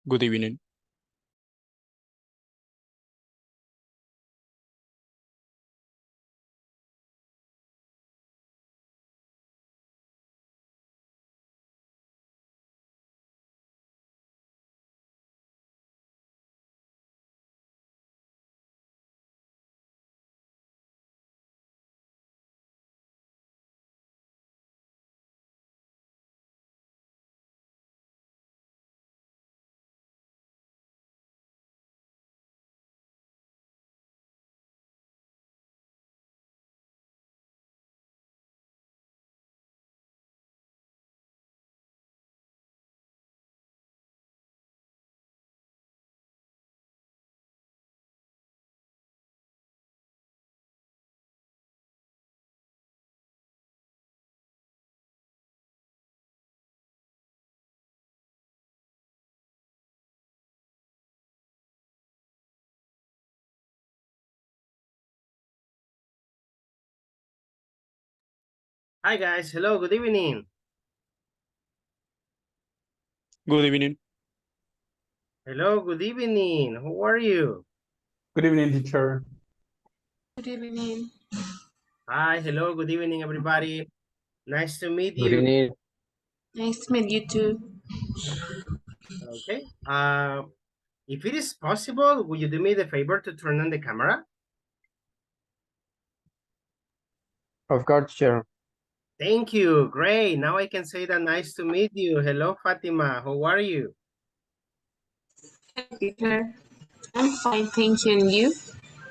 Good evening. Hi guys, hello, good evening. Good evening. Hello, good evening. How are you? Good evening, teacher. Good evening. Hi, hello, good evening, everybody. Nice to meet Good you. evening. Nice to meet you too. Okay. If it is possible, would you do me the favor to turn on the camera? Of course, teacher. Thank you. Great. Now I can say that nice to meet you. Hello, Fatima. How are you? Teacher. I'm fine, thank you. And you?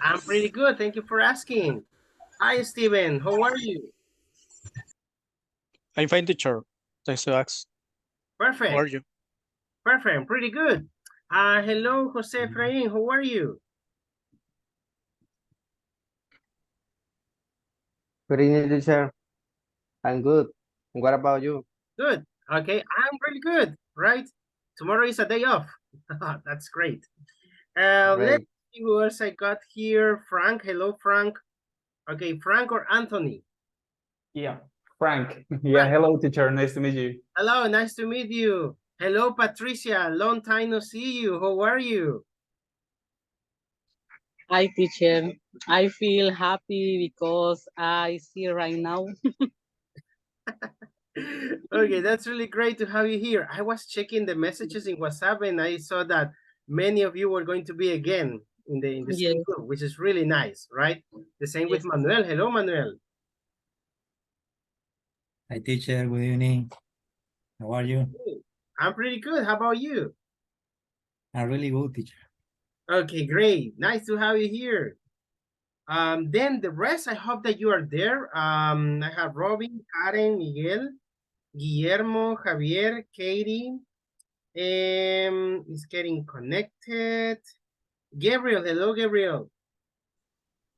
I'm pretty good. Thank you for asking. Hi, Steven. How are you? I'm fine, teacher. Thanks to ask. How are Perfect. you? Perfect. I'm pretty good. Hello, Jose Efrain. How are you? Good evening, teacher. I'm good. What about you? Good. Okay. I'm really good. Right. Tomorrow is a day off. That's great. Let's Great. see who else I got here. Frank. Hello, Frank. Okay, Frank or Anthony? Yeah, Frank. Yeah, Frank. hello, teacher. Nice to meet you. Hello, nice to meet you. Hello, Patricia. Long time no see you. How are you? Hi, teacher. I feel happy because I see right now. Okay, that's really great to have you here. I was checking the messages in WhatsApp and I saw that many of you were going to be again in the Yes, same group, which is really nice, right? The same with yes. Manuel. Hello, Manuel. Hi, teacher. Good evening. How are you? I'm pretty good. How about you? I'm really good, teacher. Okay, great. Nice to have you here. Then the rest, I hope that you are there. I have Robin, Karen, Miguel, Guillermo, Javier, Katie. Is getting connected. Gabriel, hello, Gabriel.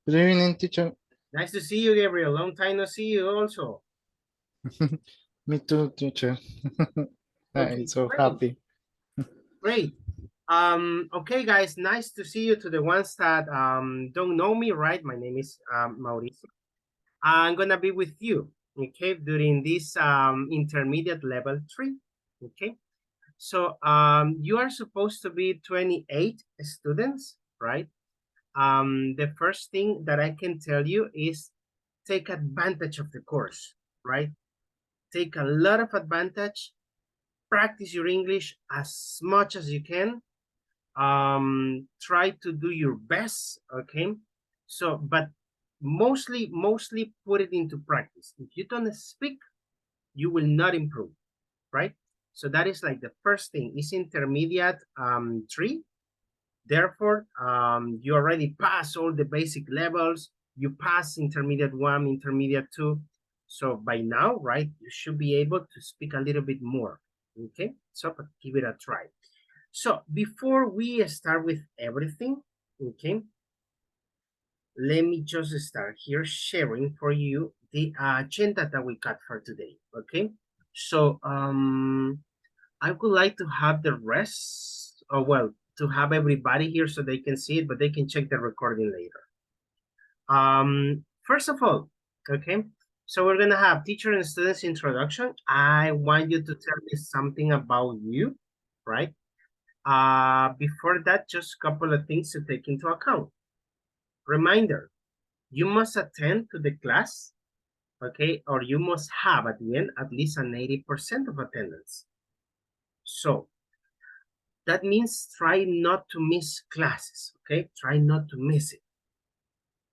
Good evening, teacher. Nice to see you, Gabriel. Long time no see you also. Me too, teacher. Okay, I'm so great, happy. great. Okay, guys, nice to see you to the ones that don't know me, right? My name is Mauricio. I'm gonna be with you, okay, during this intermediate level 3. Okay. So you are supposed to be 28 students, right? The first thing that I can tell you is take advantage of the course, right? Take a lot of advantage, practice your English as much as you can. Try to do your best, okay? So, but mostly put it into practice. If you don't speak, you will not improve, right? So that is like the first thing. Is intermediate 3. Therefore, you already pass all the basic levels. You pass intermediate 1, intermediate 2. So by now, right, you should be able to speak a little bit more. Okay, so but give it a try. So before we start with everything, okay, let me just start here sharing for you the agenda that we got for today. Okay, so I would like to have the rest, or well, to have everybody here so they can see it, but they can check the recording later. First of all, okay, so we're gonna have teacher and students introduction. I want you to tell me something about you, right? Before that, just a couple of things to take into account. Reminder, you must attend to the class, okay? Or you must have at the end at least an 80% of attendance. So that means try not to miss classes, okay? Try not to miss it.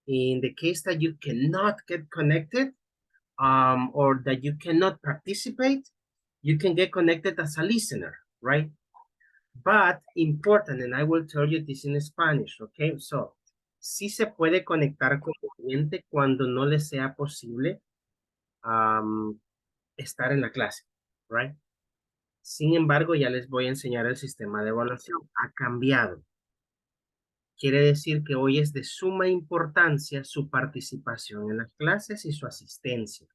In the case that you cannot get connected or that you cannot participate, you can get connected as a listener, right? But important, and I will tell you this in Spanish, okay? So, sí se puede conectar como oyente cuando no le sea posible estar en la clase, right? Sin embargo, ya les voy a enseñar el sistema de evaluación. Ha cambiado. Quiere decir que hoy es de suma importancia su participación en las clases y su asistencia.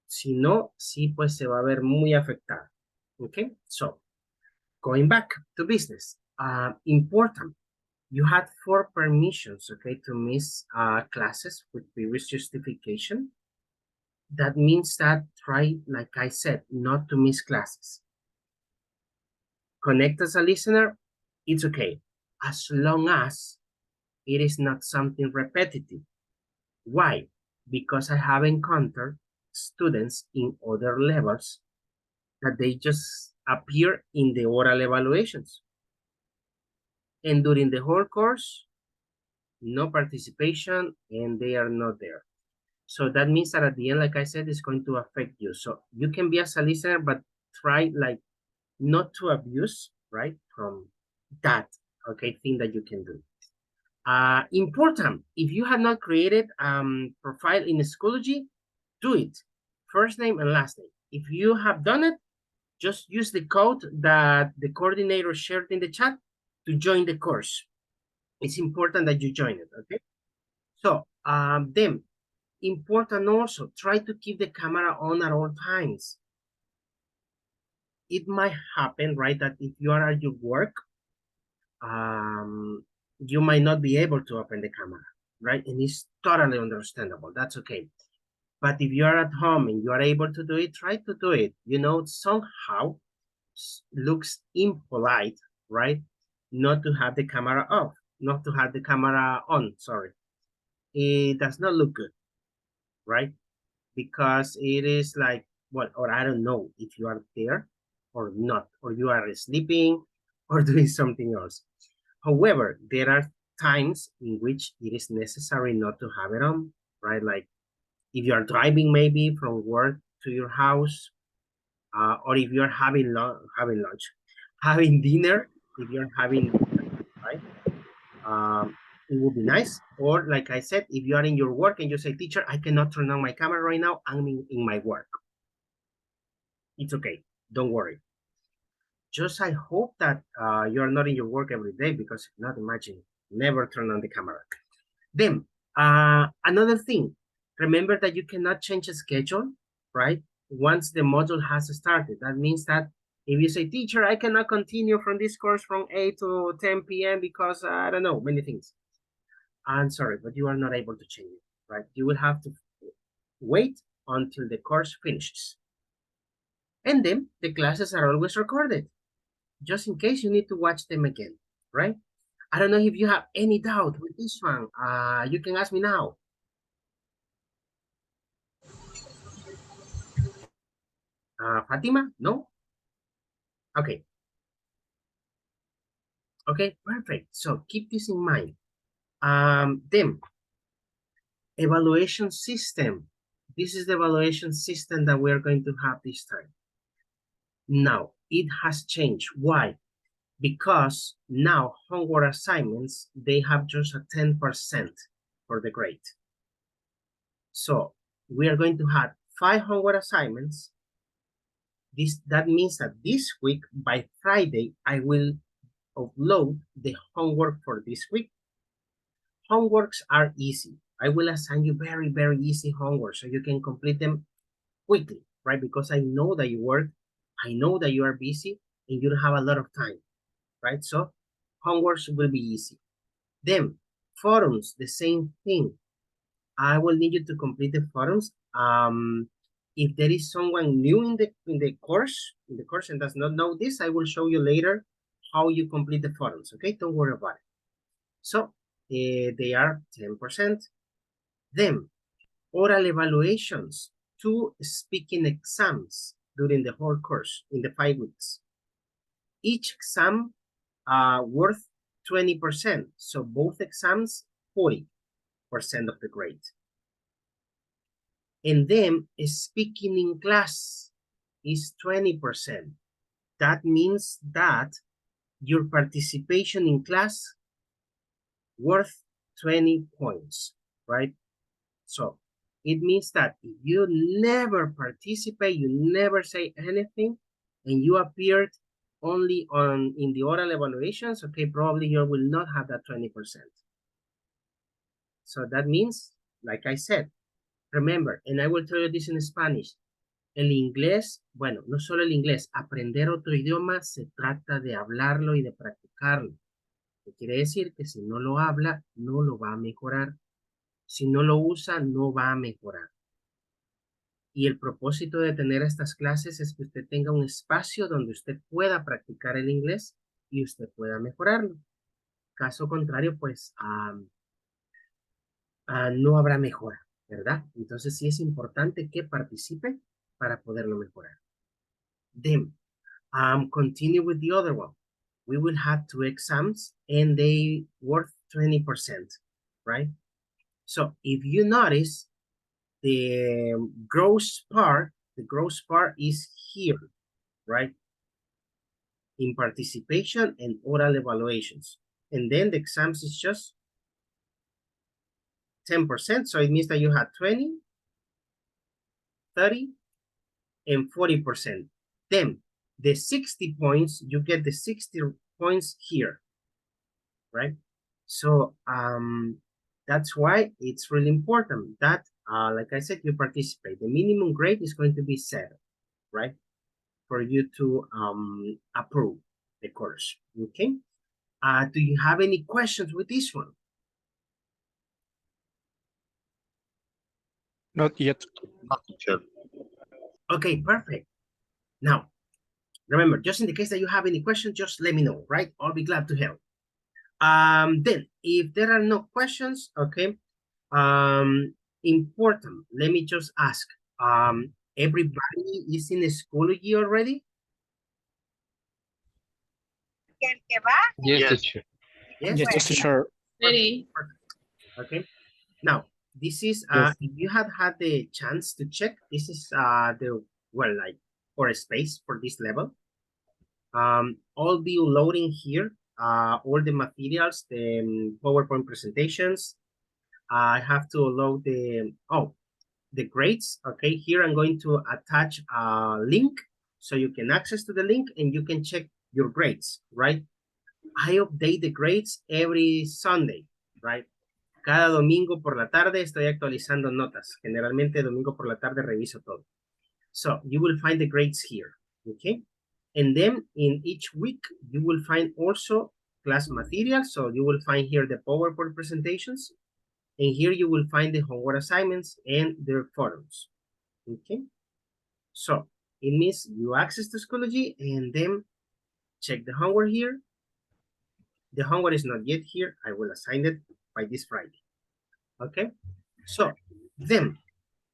Si no, sí, pues se va a ver muy afectado. Okay, so going back to business. Important. You had 4 permissions, okay, to miss classes with previous justification. That means that try, like I said, not to miss classes. Connect as a listener, it's okay, as long as it is not something repetitive. Why? Because I have encountered students in other levels that they just appear in the oral evaluations. And during the whole course, no participation, and they are not there. So that means that at the end, like I said, it's going to affect you. So you can be as a listener, but try like not to abuse, right, from that, okay, thing that you can do. Important, if you have not created profile in Schoology, do it. First name and last name. If you have done it, just use the code that the coordinator shared in the chat to join the course. It's important that you join it, okay? So then, important also, try to keep the camera on at all times. It might happen, right, that if you are at your work, you might not be able to open the camera, right? And it's totally understandable. That's okay. But if you are at home and you are able to do it, try to do it. You know, somehow looks impolite, right? Not to have the camera off, not to have the camera on, sorry. It does not look good, right? Because it is like, well, or I don't know if you are there or not, or you are sleeping or doing something else. However, there are times in which it is necessary not to have it on, right? Like if you are driving maybe from work to your house, or if you're having dinner, if you're having dinner, right? It would be nice. Or like I said, if you are in your work and you say, teacher, I cannot turn on my camera right now, I'm in my work. It's okay, don't worry. Just I hope that you're not in your work every day, because if not, imagine, never turn on the camera. Then, another thing, remember that you cannot change the schedule, right? Once the module has started. That means that if you say, teacher, I cannot continue from this course from 8 to 10 p.m. because I don't know, many things. I'm sorry, but you are not able to change it, right? You will have to wait until the course finishes. And then the classes are always recorded, just in case you need to watch them again, right? I don't know if you have any doubt with this one. You can ask me now. Fatima, no? Okay. Okay, perfect. So keep this in mind. Then, evaluation system. This is the evaluation system that we're going to have this time. Now, it has changed. Why? Because now homework assignments, they have just a 10% for the grade. So we are going to have 5 homework assignments. That means that this week, by Friday, I will upload the homework for this week. Homeworks are easy. I will assign you very, very easy homework so you can complete them quickly, right? Because I know that you work, I know that you are busy, and you don't have a lot of time, right? So homeworks will be easy. Then forums, the same thing. I will need you to complete the forums. If there is someone new in the course and does not know this, I will show you later how you complete the forums. Okay, don't worry about it. So they are 10%. Then oral evaluations, 2 speaking exams during the whole course in the 5 weeks. Each exam worth 20%. So both exams, 40% of the grade. And then speaking in class is 20%. That means that your participation in class worth 20 points, right? So it means that if you never participate, you never say anything, and you appeared only in the oral evaluations, okay, probably you will not have that 20%. So that means, like I said, remember, and I will tell you this in Spanish, el inglés, bueno, no solo el inglés, aprender otro idioma se trata de hablarlo y de practicarlo. ¿Qué quiere decir? Que si no lo habla, no lo va a mejorar. Si no lo usa, no va a mejorar. Y el propósito de tener estas clases es que usted tenga un espacio donde usted pueda practicar el inglés y usted pueda mejorarlo. Caso contrario, pues no habrá mejora, ¿verdad? Entonces sí es importante que participe para poderlo mejorar. Then, continue with the other one. We will have 2 exams and they worth 20%, right? So if you notice, the gross part is here, right? In participation and oral evaluations. And then the exams is just 10%. So it means that you have 20, 30, and 40%. Then the 60 points, you get the 60 points here, right? So that's why it's really important that, like I said, you participate. The minimum grade is going to be 7, right? For you to approve the course, okay? Do you have any questions with this one? Not yet. Okay, perfect. Now, remember, just in the case that you have any questions, just let me know, right? I'll be glad to help. Then, if there are no questions, okay, important, let me just ask, everybody is in the school year already? Yes, teacher. Yes, teacher. Ready. Okay, now, this is, Yes. if you have had the chance to check, this is like, for a space for this level. I'll be loading here all the materials, the PowerPoint presentations. I have to load the grades. Okay, here I'm going to attach a link so you can access to the link and you can check your grades, right? I update the grades every Sunday, right? Cada domingo por la tarde estoy actualizando notas. Generalmente domingo por la tarde reviso todo. So you will find the grades here, okay? And then in each week, you will find also class materials. So you will find here the PowerPoint presentations. And here you will find the homework assignments and their forums, okay? So it means you access to Schoology and then check the homework here. The homework is not yet here. I will assign it by this Friday, okay? So then,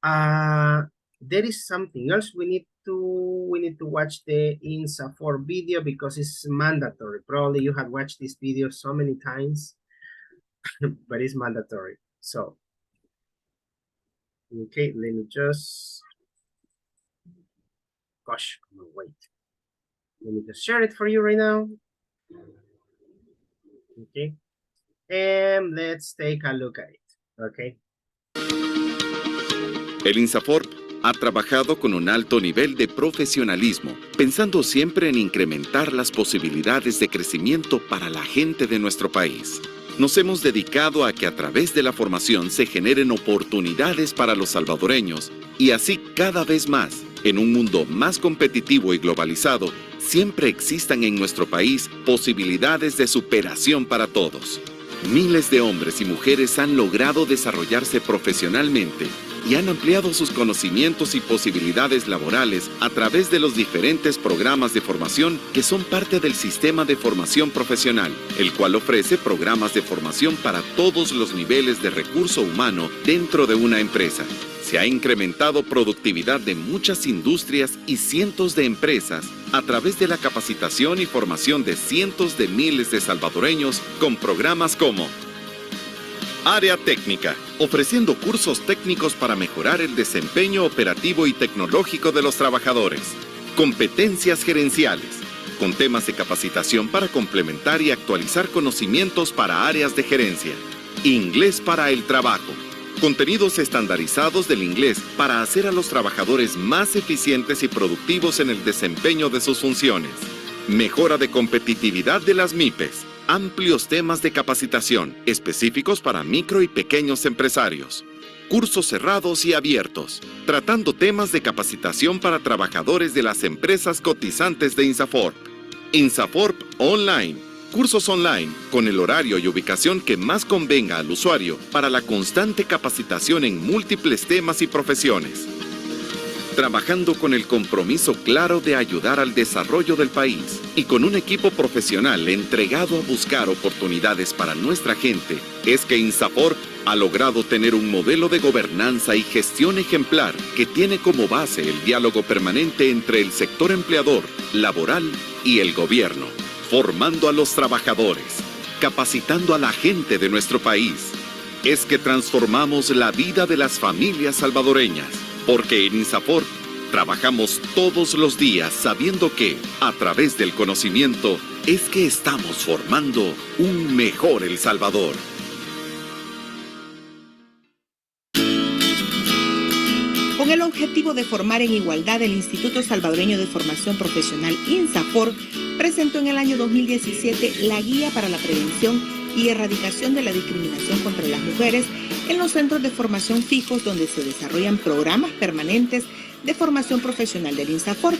there is something else we need to watch the INSA4 video because it's mandatory. Probably you have watched this video so many times, but it's mandatory. So, okay, let me just, gosh, wait. Let me just share it for you right now. Okay, and let's take a look at it, okay? El INSAFORP ha trabajado con un alto nivel de profesionalismo, pensando siempre en incrementar las posibilidades de crecimiento para la gente de nuestro país. Nos hemos dedicado a que a través de la formación se generen oportunidades para los salvadoreños y así cada vez más, en un mundo más competitivo y globalizado, siempre existan en nuestro país posibilidades de superación para todos. Miles de hombres y mujeres han logrado desarrollarse profesionalmente y han ampliado sus conocimientos y posibilidades laborales a través de los diferentes programas de formación que son parte del sistema de formación profesional, el cual ofrece programas de formación para todos los niveles de recurso humano dentro de una empresa. Se ha incrementado productividad de muchas industrias y cientos de empresas a través de la capacitación y formación de cientos de miles de salvadoreños con programas como Área Técnica, ofreciendo cursos técnicos para mejorar el desempeño operativo y tecnológico de los trabajadores. Competencias gerenciales, con temas de capacitación para complementar y actualizar conocimientos para áreas de gerencia. Inglés para el trabajo. Contenidos estandarizados del inglés para hacer a los trabajadores más eficientes y productivos en el desempeño de sus funciones. Mejora de competitividad de las MIPES. Amplios temas de capacitación específicos para micro y pequeños empresarios. Cursos cerrados y abiertos, tratando temas de capacitación para trabajadores de las empresas cotizantes de INSAFORP. INSAFORP Online. Cursos online con el horario y ubicación que más convenga al usuario para la constante capacitación en múltiples temas y profesiones. Trabajando con el compromiso claro de ayudar al desarrollo del país y con un equipo profesional entregado a buscar oportunidades para nuestra gente, es que INSAFORP ha logrado tener un modelo de gobernanza y gestión ejemplar que tiene como base el diálogo permanente entre el sector empleador, laboral y el gobierno, formando a los trabajadores, capacitando a la gente de nuestro país. Es que transformamos la vida de las familias salvadoreñas. Porque en INSAFORP trabajamos todos los días sabiendo que, a través del conocimiento, es que estamos formando un mejor El Salvador. Con el objetivo de formar en igualdad, el Instituto Salvadoreño de Formación Profesional INSAFORP presentó en el año 2017 la Guía para la Prevención y Erradicación de la Discriminación contra las Mujeres en los centros de formación fijos donde se desarrollan programas permanentes de formación profesional del INSAFORP,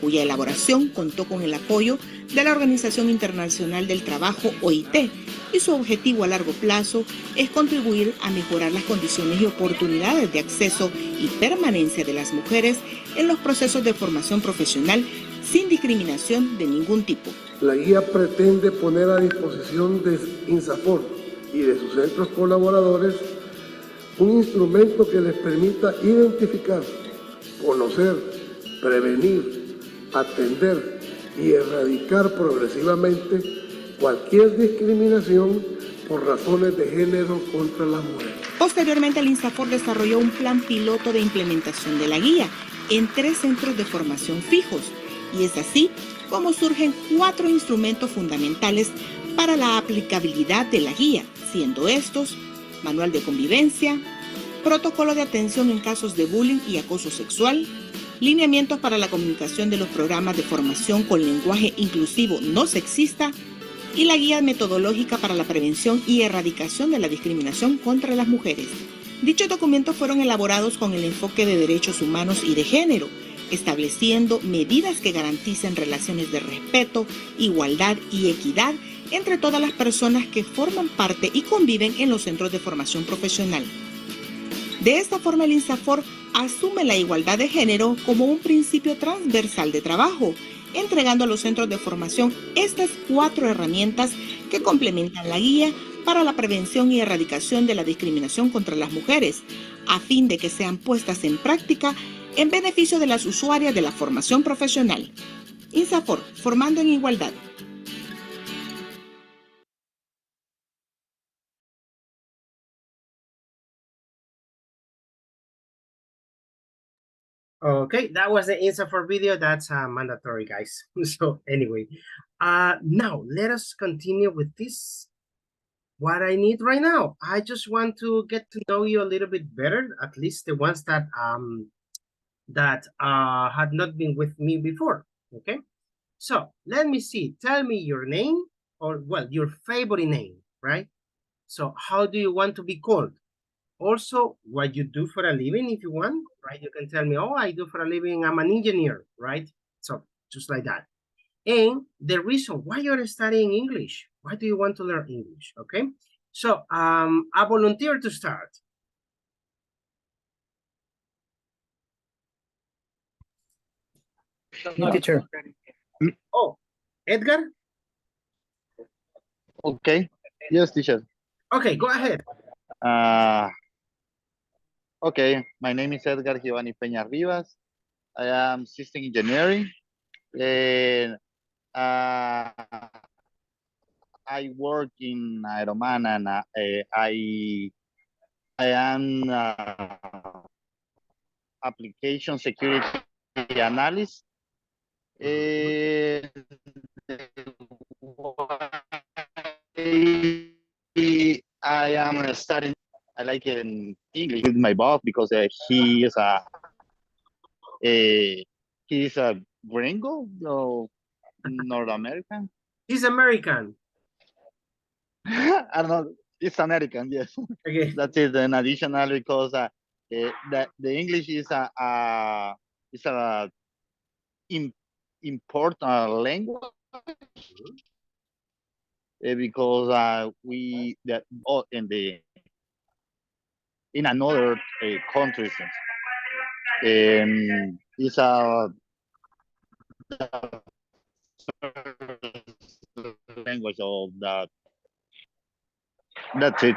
cuya elaboración contó con el apoyo de la Organización Internacional del Trabajo, OIT, y su objetivo a largo plazo es contribuir a mejorar las condiciones y oportunidades de acceso y permanencia de las mujeres en los procesos de formación profesional sin discriminación de ningún tipo. La guía pretende poner a disposición de INSAFORP y de sus centros colaboradores un instrumento que les permita identificar, conocer, prevenir, atender y erradicar progresivamente cualquier discriminación por razones de género contra las mujeres. Posteriormente, el INSAFORP desarrolló un plan piloto de implementación de la guía en 3 centros de formación fijos, y es así como surgen 4 instrumentos fundamentales para la aplicabilidad de la guía, siendo estos: manual de convivencia, protocolo de atención en casos de bullying y acoso sexual, lineamientos para la comunicación de los programas de formación con lenguaje inclusivo no sexista y la guía metodológica para la prevención y erradicación de la discriminación contra las mujeres. Dichos documentos fueron elaborados con el enfoque de derechos humanos y de género, estableciendo medidas que garanticen relaciones de respeto, igualdad y equidad entre todas las personas que forman parte y conviven en los centros de formación profesional. De esta forma, el INSAFORP asume la igualdad de género como un principio transversal de trabajo, entregando a los centros de formación estas 4 herramientas que complementan la guía para la prevención y erradicación de la discriminación contra las mujeres, a fin de que sean puestas en práctica en beneficio de las usuarias de la formación profesional. INSAFORP, formando en igualdad. Okay, that was the INSAFORP video. That's mandatory, guys. So anyway, now let us continue with this. What I need right now, I just want to get to know you a little bit better, at least the ones that had not been with me before. Okay, so let me see. Tell me your name, or well, your favorite name, right? So how do you want to be called? Also, what you do for a living, if you want, right? You can tell me, oh, I do for a living, I'm an engineer, right? So just like that. And the reason why you're studying English, why do you want to learn English, okay? So, a volunteer to start. Me, teacher. Oh, Edgar? Okay. Yes, teacher. Okay, go ahead. Okay, my name is Edgar Giovanni Peña Rivas. I am system engineering, and I work in Ironman, and I am application security analyst. And I am studying. I like English with my boss because he is a gringo, no, North American. He's American. I don't know. It's American, yes. Okay. That is an additional because the English is a important language because we that oh, in another countries is a language of that. That's it.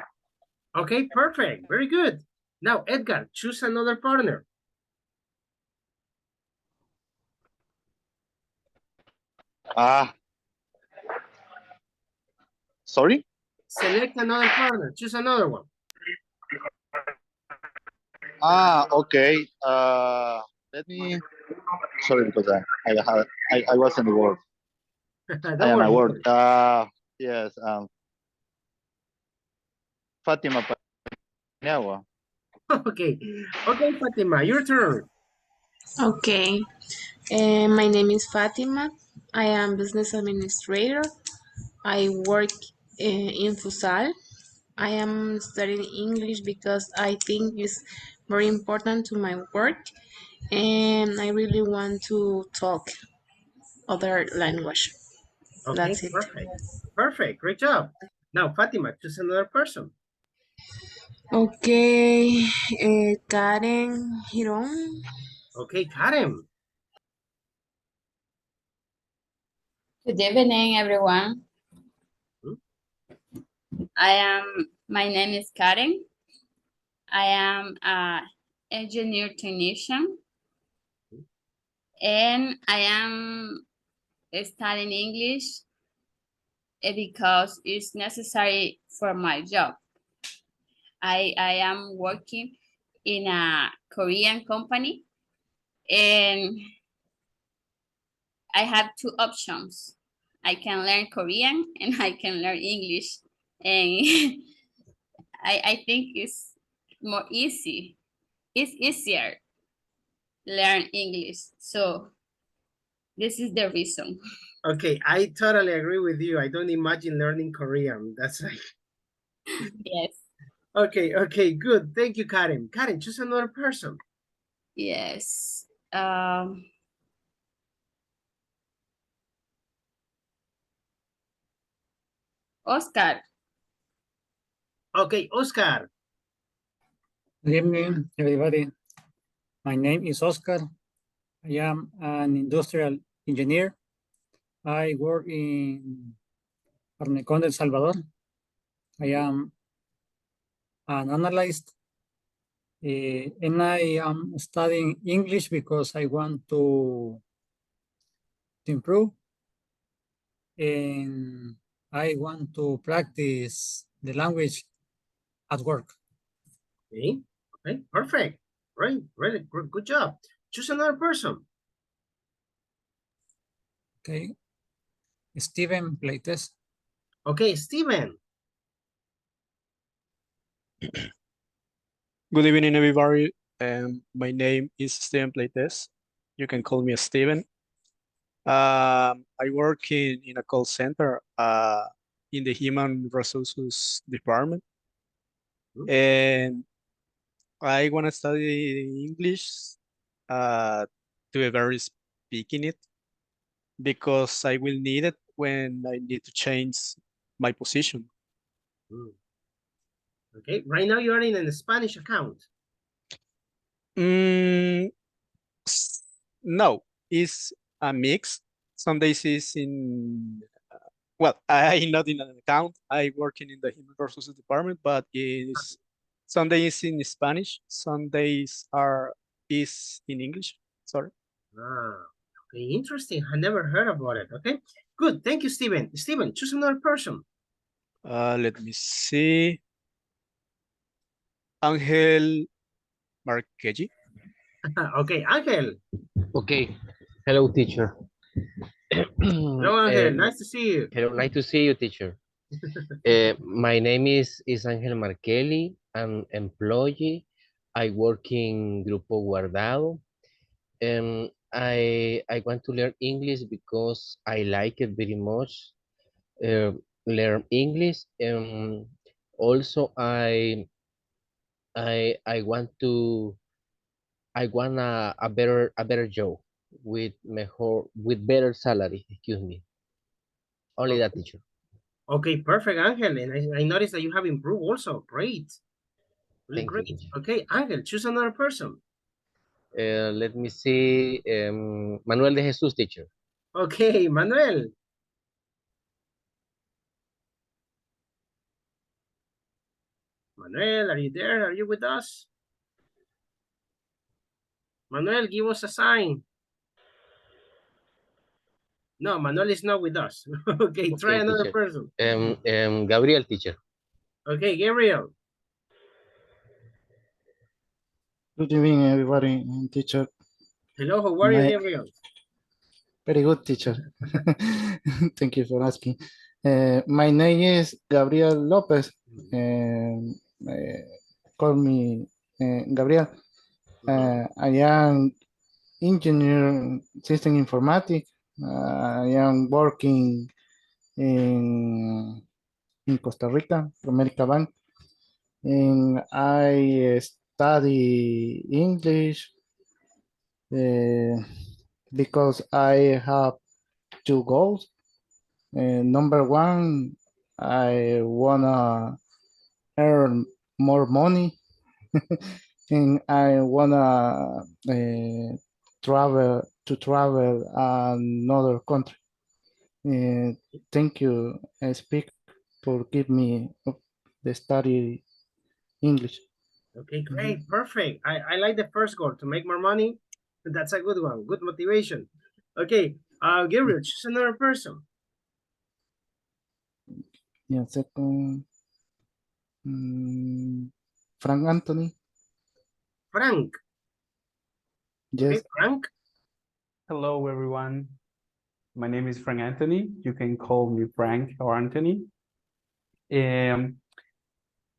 Okay, perfect. Very good. Now, Edgar, choose another partner. Sorry? Select another partner. Choose another one. Okay. Let me. Sorry, because I was in the word. I am a word. Yes. Fatima Paniagua. Okay. Okay, Fatima, your turn. Okay. My name is Fatima. I am business administrator. I work in Fusal. I am studying English because I think it's very important to my work, and I really want to talk other language. Okay, That's it. perfect. Perfect. Great job. Now, Fatima, choose another person. Okay, Karen Hiron. Okay, Karen. Good evening, everyone. My name is Karen. I am an engineer technician, and I am studying English because it's necessary for my job. I am working in a Korean company, and I have two options. I can learn Korean and I can learn English, and I think it's more easy. It's easier learn English. So this is the reason. Okay, I totally agree with you. I don't imagine learning Korean. That's like. Yes. Okay, okay, good. Thank you, Karen. Karen, choose another person. Yes. Oscar. Okay, Oscar. Good evening, everybody. My name is Oscar. I am an industrial engineer. I work in Arnecon, El Salvador. I am an analyst, and I am studying English because I want to improve, and I want to practice the language at work. Okay, okay, perfect. Right, really good job. Choose another person. Okay, Steven Pleites. Okay, Steven. Good evening, everybody. My name is Steven Pleites. You can call me Steven. I work in a call center in the human resources department. And I want to study English to be very speaking it because I will need it when I need to change my position. Okay, right now you're in a Spanish account. No, it's a mix. Some days is in, well, I not in an account. I working in the human resources department, but is some days in Spanish, some days is in English. Sorry. Ah, okay, interesting. I never heard about it. Okay, good. Thank you, Steven. Steven, choose another person. Let me see. Angel Marqueji. Okay, Angel. Okay. Hello, teacher. Hello, Angel. Nice to see you. Hello, nice to see you, teacher. My name is Angel Markelli. I'm employee. I work in Grupo Guardado. I want to learn English because I like it very much. Learn English. Also, I want to. I want a better job with better salary. Excuse me. Only that, teacher. Okay, perfect, Angel. And I noticed that you have improved also. Great. Really Thank you, great. teacher. Okay, Angel, choose another person. Let me see. Manuel de Jesus, teacher. Okay, Manuel. Manuel, are you there? Are you with us? Manuel, give us a sign. No, Manuel is not with us. Okay, try another teacher. person. Gabriel, teacher. Okay, Gabriel. Good evening, everybody, teacher. Hello, how are you, Gabriel? Very good, teacher. Thank you for asking. My name is Gabriel Lopez. Call me Gabriel. I am engineer system informatics. I am working in Costa Rica, America Bank, and I study English because I have two goals. Number one, I wanna earn more money, and I wanna travel another country. Thank you, speak for give me the study English. Okay, great, perfect. I like the first goal, to make more money. That's a good one, good motivation. Okay, Gabriel, choose another person. Yeah, second, Frank Anthony. Frank. Yes. Okay, Frank. Hello, everyone. My name is Frank Anthony. You can call me Frank or Anthony.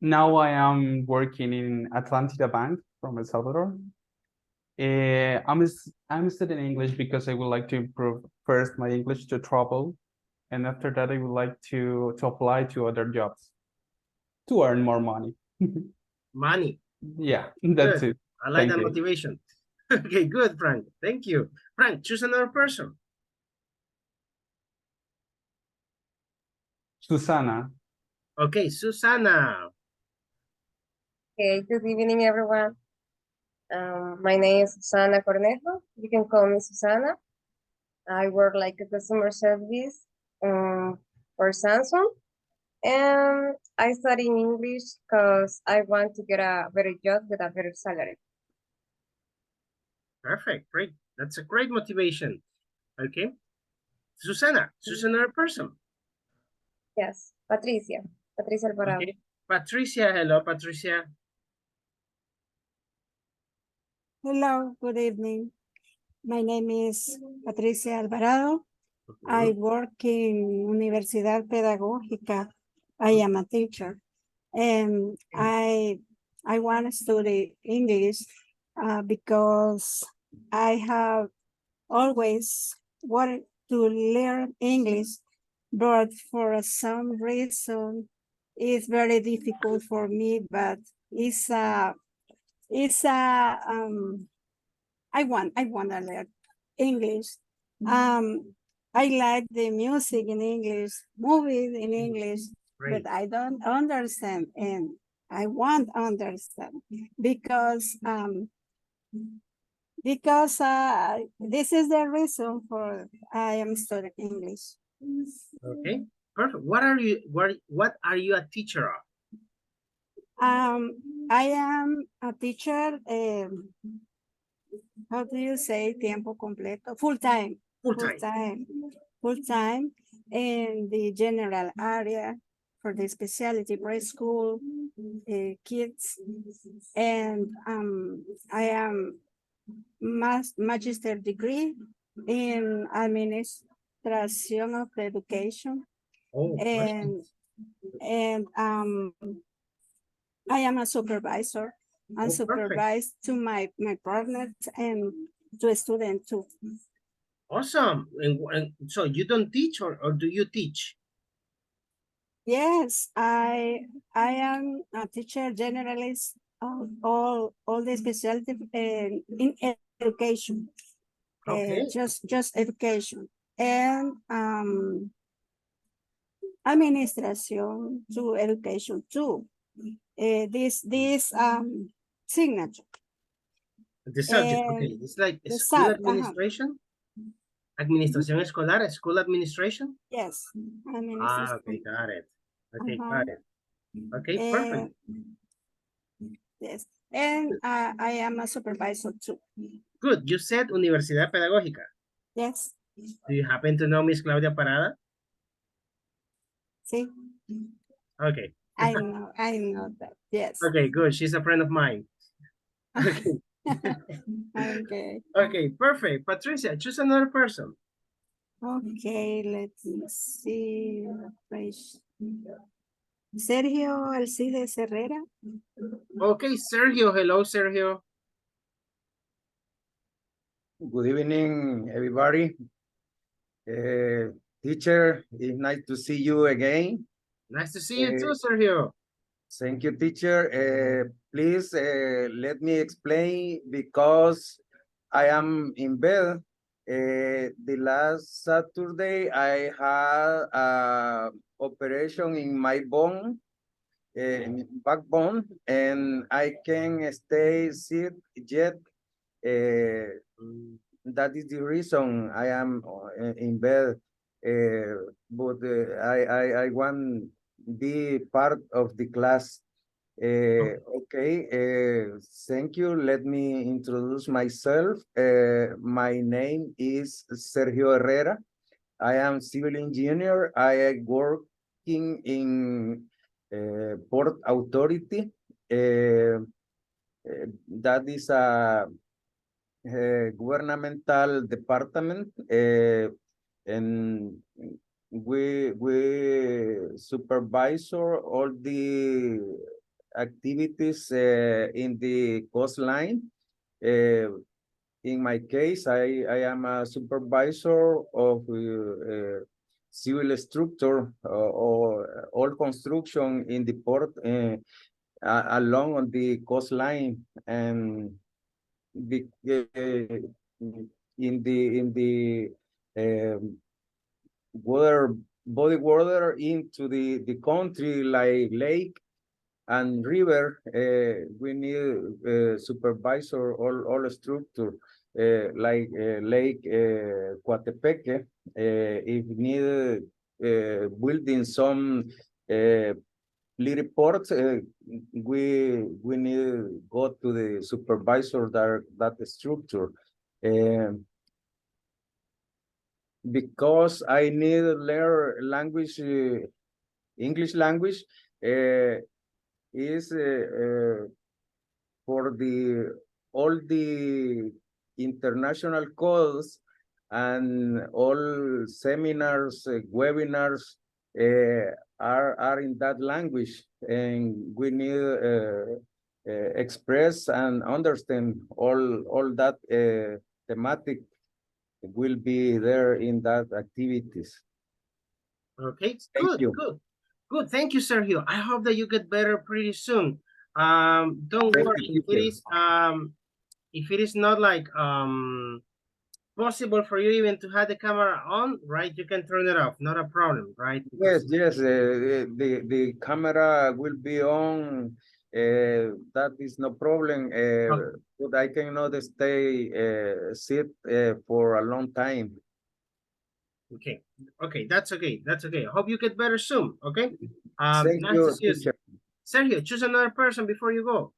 Now I am working in Atlantida Bank from El Salvador. I'm studying English because I would like to improve first my English to travel, and after that I would like to apply to other jobs to earn more money. Money. Yeah, that's Good. it. I like Thank that you. motivation. Okay, good, Frank. Thank you. Frank, choose another person. Susana. Okay, Susana. Okay, good evening, everyone. My name is Susana Cornejo. You can call me Susana. I work like a customer service for Samsung. And I study English because I want to get a better job with a better salary. Perfect, great. That's a great motivation. Okay. Susana, choose another person. Yes, Patricia Alvarado. Okay. Patricia, hello, Patricia. Hello, good evening. My name is Patricia Alvarado. I work in Universidad Pedagógica. I am a teacher. And I want to study English because I have always wanted to learn English, but for some reason it's very difficult for me, but I want to learn English. I like the music in English, movies in English, but I don't understand, and Because this is the reason for I am studying English. Okay, perfect. What are you a teacher of? I am a teacher, how do you say tiempo completo? Full time. Full time in the general area for the specialty preschool kids. And I am magister degree in administration of education. Oh, and I am a supervisor. I supervise to my partners and to students too. Awesome. And so you don't teach or do you teach? Yes, I am a teacher generalist of all the specialty in education. Okay. Just education and administration to education too. This signature. The subject, okay. It's like school administration? Administración escolar, school administration? Yes. Okay, got it. Okay, got it. Okay, perfect. Yes, and I am a supervisor too. Good, you said Universidad Pedagógica. Yes. Do you happen to know Miss Claudia Parada? Sí. Okay. I know that, yes. Okay, good, she's a friend of mine. Okay. Okay. Okay, perfect. Patricia, choose another person. Okay, let's see. Sergio Alcides Herrera. Okay, Sergio. Hello, Sergio. Good evening, everybody. Teacher, it's nice to see you again. Nice to see you too, Sergio. Thank you, teacher. Please let me explain because I am in bed. The last Saturday, I had an operation in my bone, backbone, and I can't stay sit yet. That is the reason I am in bed. But I want be part of the class. Okay, thank you. Let me introduce myself. My name is Sergio Herrera. I am civil engineer. I am working in Port Authority. That is a governmental department, and we supervise all the activities in the coastline. In my case, I am a supervisor of civil structure or all construction in the port along on the coastline, and in the body water into the country like lake and river. We need supervisor all structure like Lake Coatepeque. If need building some little ports, we need go to the supervisor that structure. Because I need to learn language, English language, is for all the international calls and all seminars, webinars are in that language, and we need express and understand all that thematic will be there in that activities. Okay, good. Thank you, Sergio. I hope that you get better pretty soon. Don't worry. If it is not like possible for you even to have the camera on, right? You can turn it off. Not a problem, right? Yes. The camera will be on that is no problem. But I cannot stay sit for a long time. Okay, okay, that's okay. That's okay. Hope you get better soon. Okay. Thank Nice you, to see you. teacher. Sergio, choose another person before you go.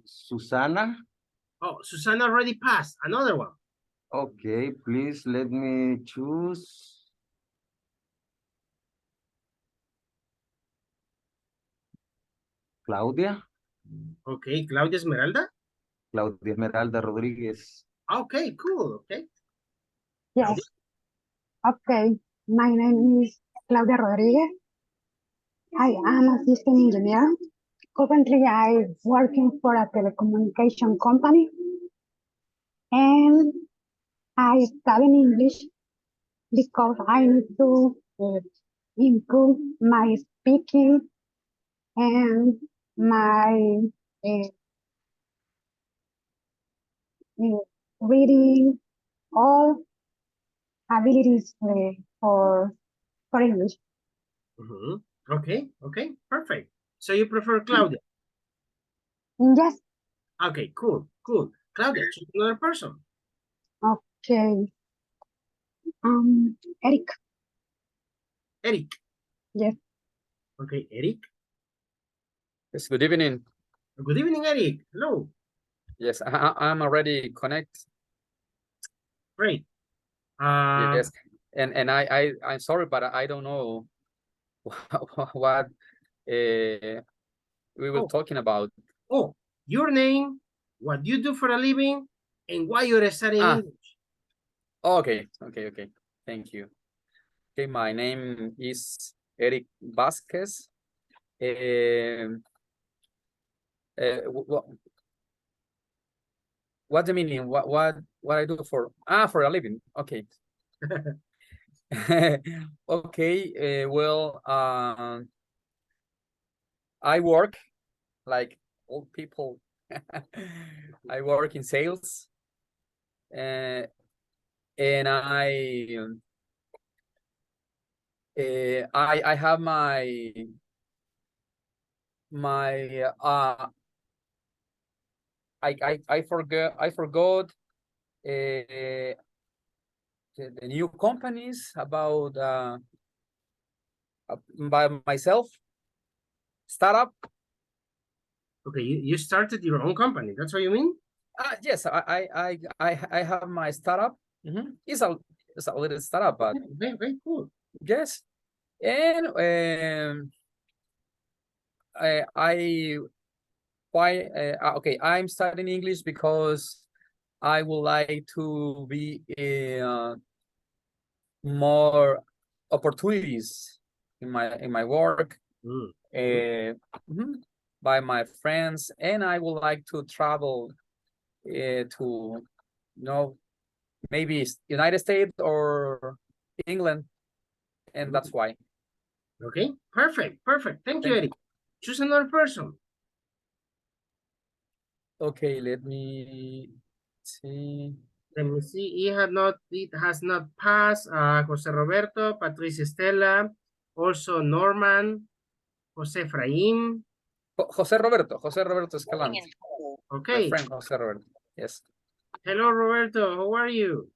Susana. Oh, Susana already passed. Another one. Okay, please let me choose. Claudia. Okay, Claudia Esmeralda. Claudia Esmeralda Rodriguez. Okay, cool. Okay. Yes. Okay. My name is Claudia Rodriguez. I am a system engineer. Currently, I'm working for a telecommunication company. And I study English because I need to improve my speaking and my reading, all abilities for English. Okay, okay, perfect. So you prefer Claudia? Yes. Okay, cool, cool. Claudia, choose another person. Okay. Eric. Eric. Yes. Okay, Eric. Yes, good evening. Good evening, Eric. Hello. Yes, I'm already connected. Great. Yes, and I'm sorry, but I don't know what we were talking about. Oh, your name, what you do for a living, and why you're studying English. Okay, okay. Thank you. Okay, my name is Eric Vasquez. What's the meaning? What I do for a living? Okay. Okay. Well, I work like all people. I work in sales, and I have my I forgot the new companies about by myself startup. Okay, you started your own company. That's what you mean? Yes, I have my startup. It's a little startup, but very cool. Yes, and okay. I'm studying English because I would like to be more opportunities in my work. By my friends, and I would like to travel to maybe United States or England, and that's why. Okay, perfect. Thank you, Eric. Choose another person. Okay, let me see. Let me see. It has not passed. Jose Roberto, Patricia Estela, also Norman, Jose Efraín. Jose Roberto Escalante. Okay. My friend Jose Roberto. Yes. Hello, Roberto. How are you?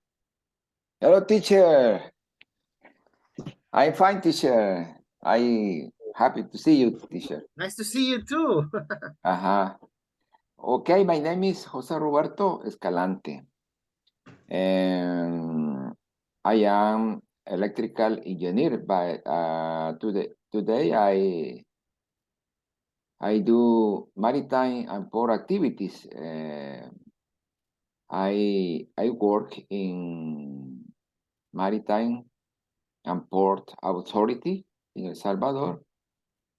Hello, teacher. I'm fine, teacher. I happy to see you, teacher. Nice to see you too. Okay, my name is Jose Roberto Escalante. And I am electrical engineer, but today I do maritime and port activities. I work in maritime and port authority in El Salvador.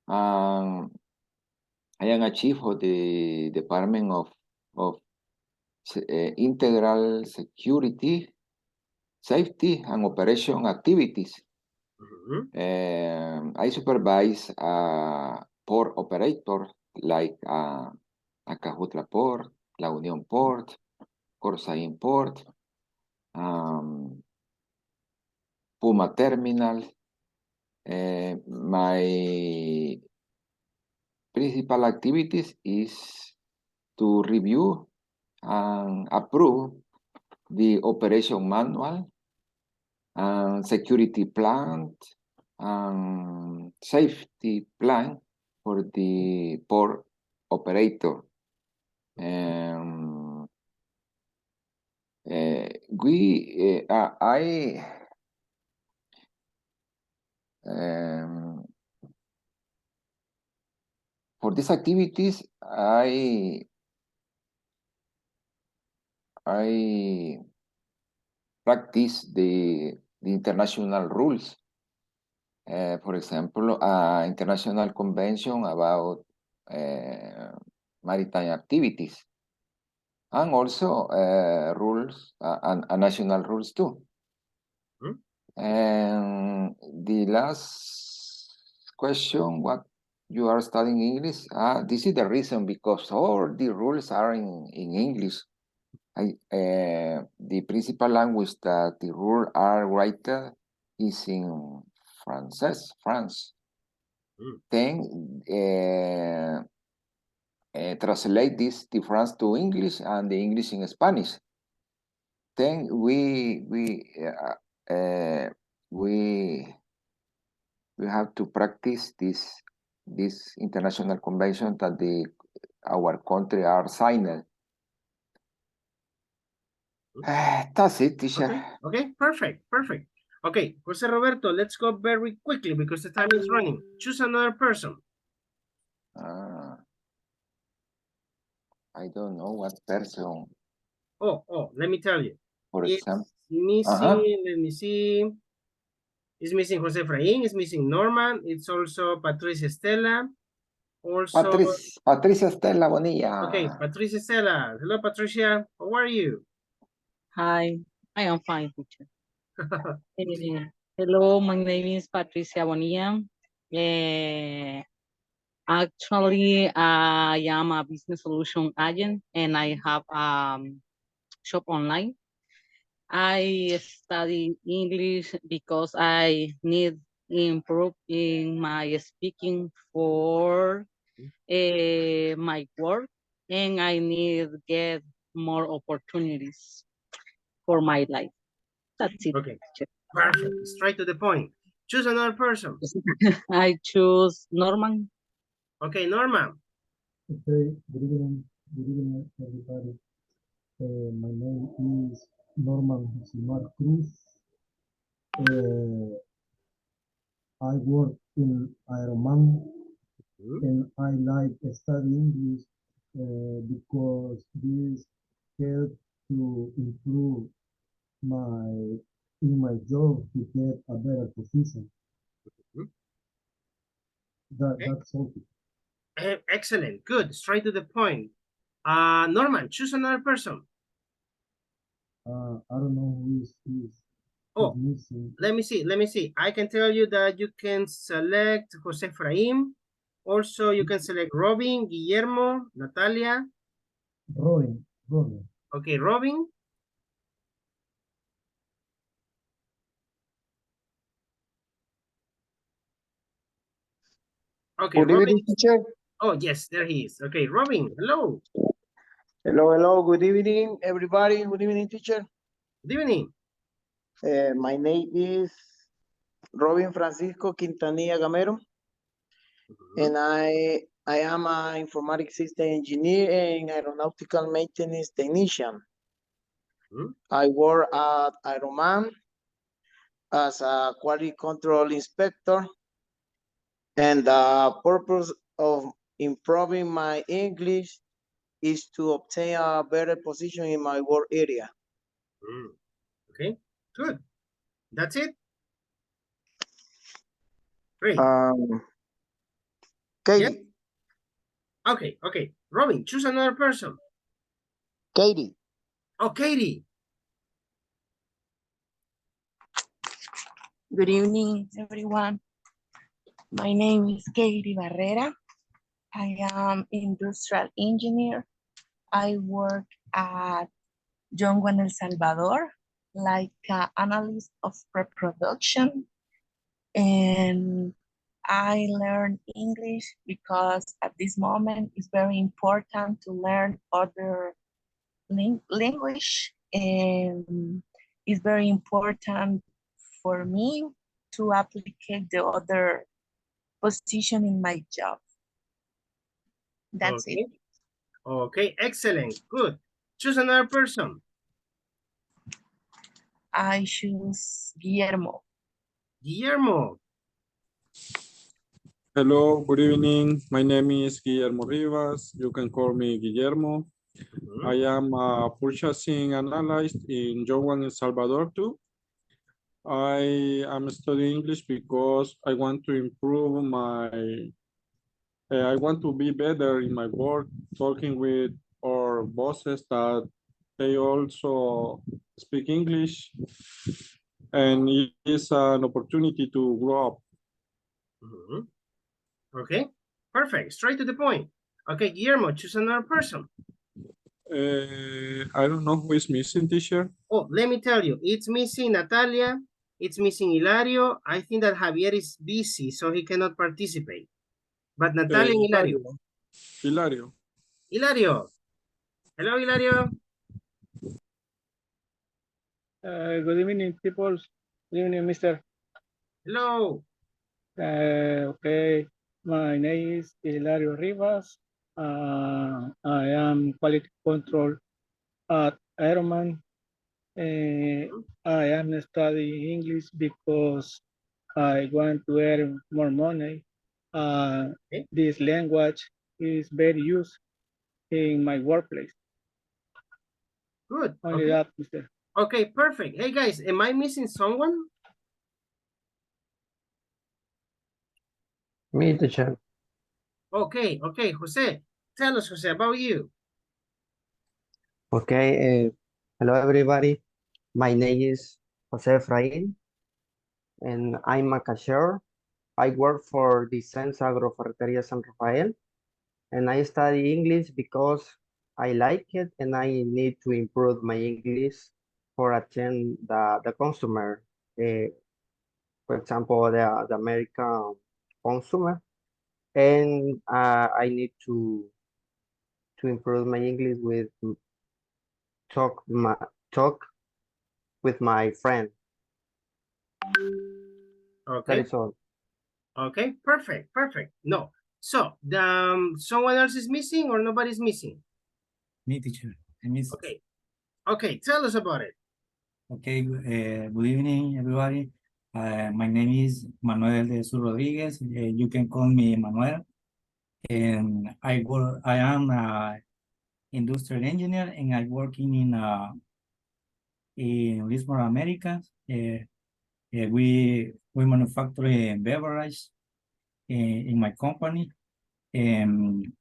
I am a chief of the Department of Integral Security, Safety and Operation Activities. I supervise port operator like Acajutla Port, La Unión Port, Corsaín Port, Puma Terminal, My principal activities is to review and approve the operation manual and security plan and safety plan for the port operator. For these activities, I practice the international rules. For example, international convention about maritime activities, and also rules and national rules too. And the last question, what you are studying English? This is the reason, because all the rules are in English. The principal language that the rules are written is in France. Then translate this the France to English and the English in Spanish. Then we have to practice this international convention that our country are signed. That's it, teacher. Okay, perfect. Okay, Jose Roberto, let's go very quickly because the time is running. Choose another person. I don't know what person. Oh, let me tell you. For example. Missing, let me see. It's missing Jose Efraín, it's missing Norman, it's also Patricia Estela. Also Patricia Estela Bonilla. Okay, Patricia Estela. Hello, Patricia. How are you? Hi, I am fine, teacher. Hello, my name is Patricia Bonilla. Actually, I am a business solution agent and I have shop online. I study English because I need improve in my speaking for my work, and I need get more opportunities for my life. That's it. Okay, perfect. Straight to the point. Choose another person. I choose Norman. Okay, Norman. Okay, good evening, everybody. My name is Norman Josimar Cruz. I work in Aeroman, and I like studying English because this helps to improve my job to get a better position. That's all. Excellent. Good. Straight to the point. Norman, choose another person. I don't know who is missing. Let me see. I can tell you that you can select Jose Efraín. Also, you can select Robin, Guillermo, Natalia. Robin. Okay, Robin. Okay, Good evening, teacher. Oh, yes, there he is. Okay, Robin, hello. Hello. Good evening, everybody. Good evening, teacher. Good evening. My name is Robin Francisco Quintanilla Gamero, and I am an informatics system engineer and aeronautical maintenance technician. I work at Aeroman as a quality control inspector, and the purpose of improving my English is to obtain a better position in my work area. Okay, good. That's it. Great. Katie. Yeah? Okay. Robin, choose another person. Katie. Oh, Katie. Good evening, everyone. My name is Katie Barrera. I am industrial engineer. I work at John El Salvador, like analyst of pre-production. And I learn English because at this moment it's very important to learn other language, and it's very important for me to apply the other position in my job. That's Okay. it. Okay, excellent, good. Choose another person. I choose Guillermo. Guillermo. Hello, good evening. My name is Guillermo Rivas. You can call me Guillermo. I am a purchasing analyst in Jowan, El Salvador too. I am studying English because I want to improve I want to be better in my work, talking with our bosses that they also speak English, and it is an opportunity to grow up. Okay, perfect, straight to the point. Okay, Guillermo, choose another person. I don't know who is missing, teacher. Oh, let me tell you, it's missing Natalia, it's missing Hilario. I think that Javier is busy, so he cannot participate. But Natalia and Hilario. Hilario. Hilario. Hello, Hilario. Good evening, people. Good evening, mister. Hello. Okay, my name is Hilario Rivas. I am quality control at Ironman. I am studying English because I want to earn more money. This language is very used in my workplace. Good. Only Okay. that, mister. Okay, perfect. Hey guys, am I missing someone? Me, teacher. Okay, okay, Jose. Tell us, Jose, about you. Okay, hello everybody. My name is Jose Efrain, and I'm a cashier. I work for Descens Agroferreteria San Rafael, and I study English because I like it and I need to improve my English for attend the consumer. For example, the American consumer, and I need to improve my English with talk with my friend. That Okay. is all. Okay, perfect, perfect. No. So, someone else is missing or nobody's missing? Me, teacher. I miss. Okay. Okay, tell us about it. Okay, good evening, everybody. My name is Manuel de Jesus Rodriguez. You can call me Manuel. And I am an industrial engineer, and I working in Lisbon, America. We manufacture beverage in my company. And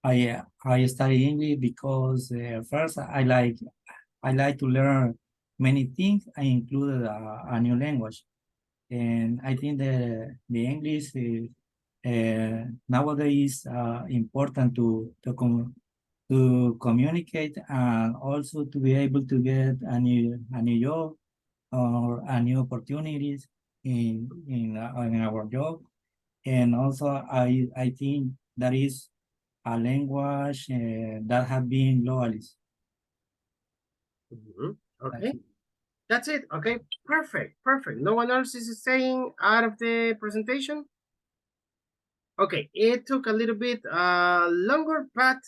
I study English because first I like to learn many things. I included a new language, and I think the English is, nowadays important to communicate, and also to be able to get a new job or a new opportunities in our job. And also I think that is a language that have been globalized. Okay. That's it. Okay, perfect, perfect. No one else is staying out of the presentation? Okay, it took a little bit longer, but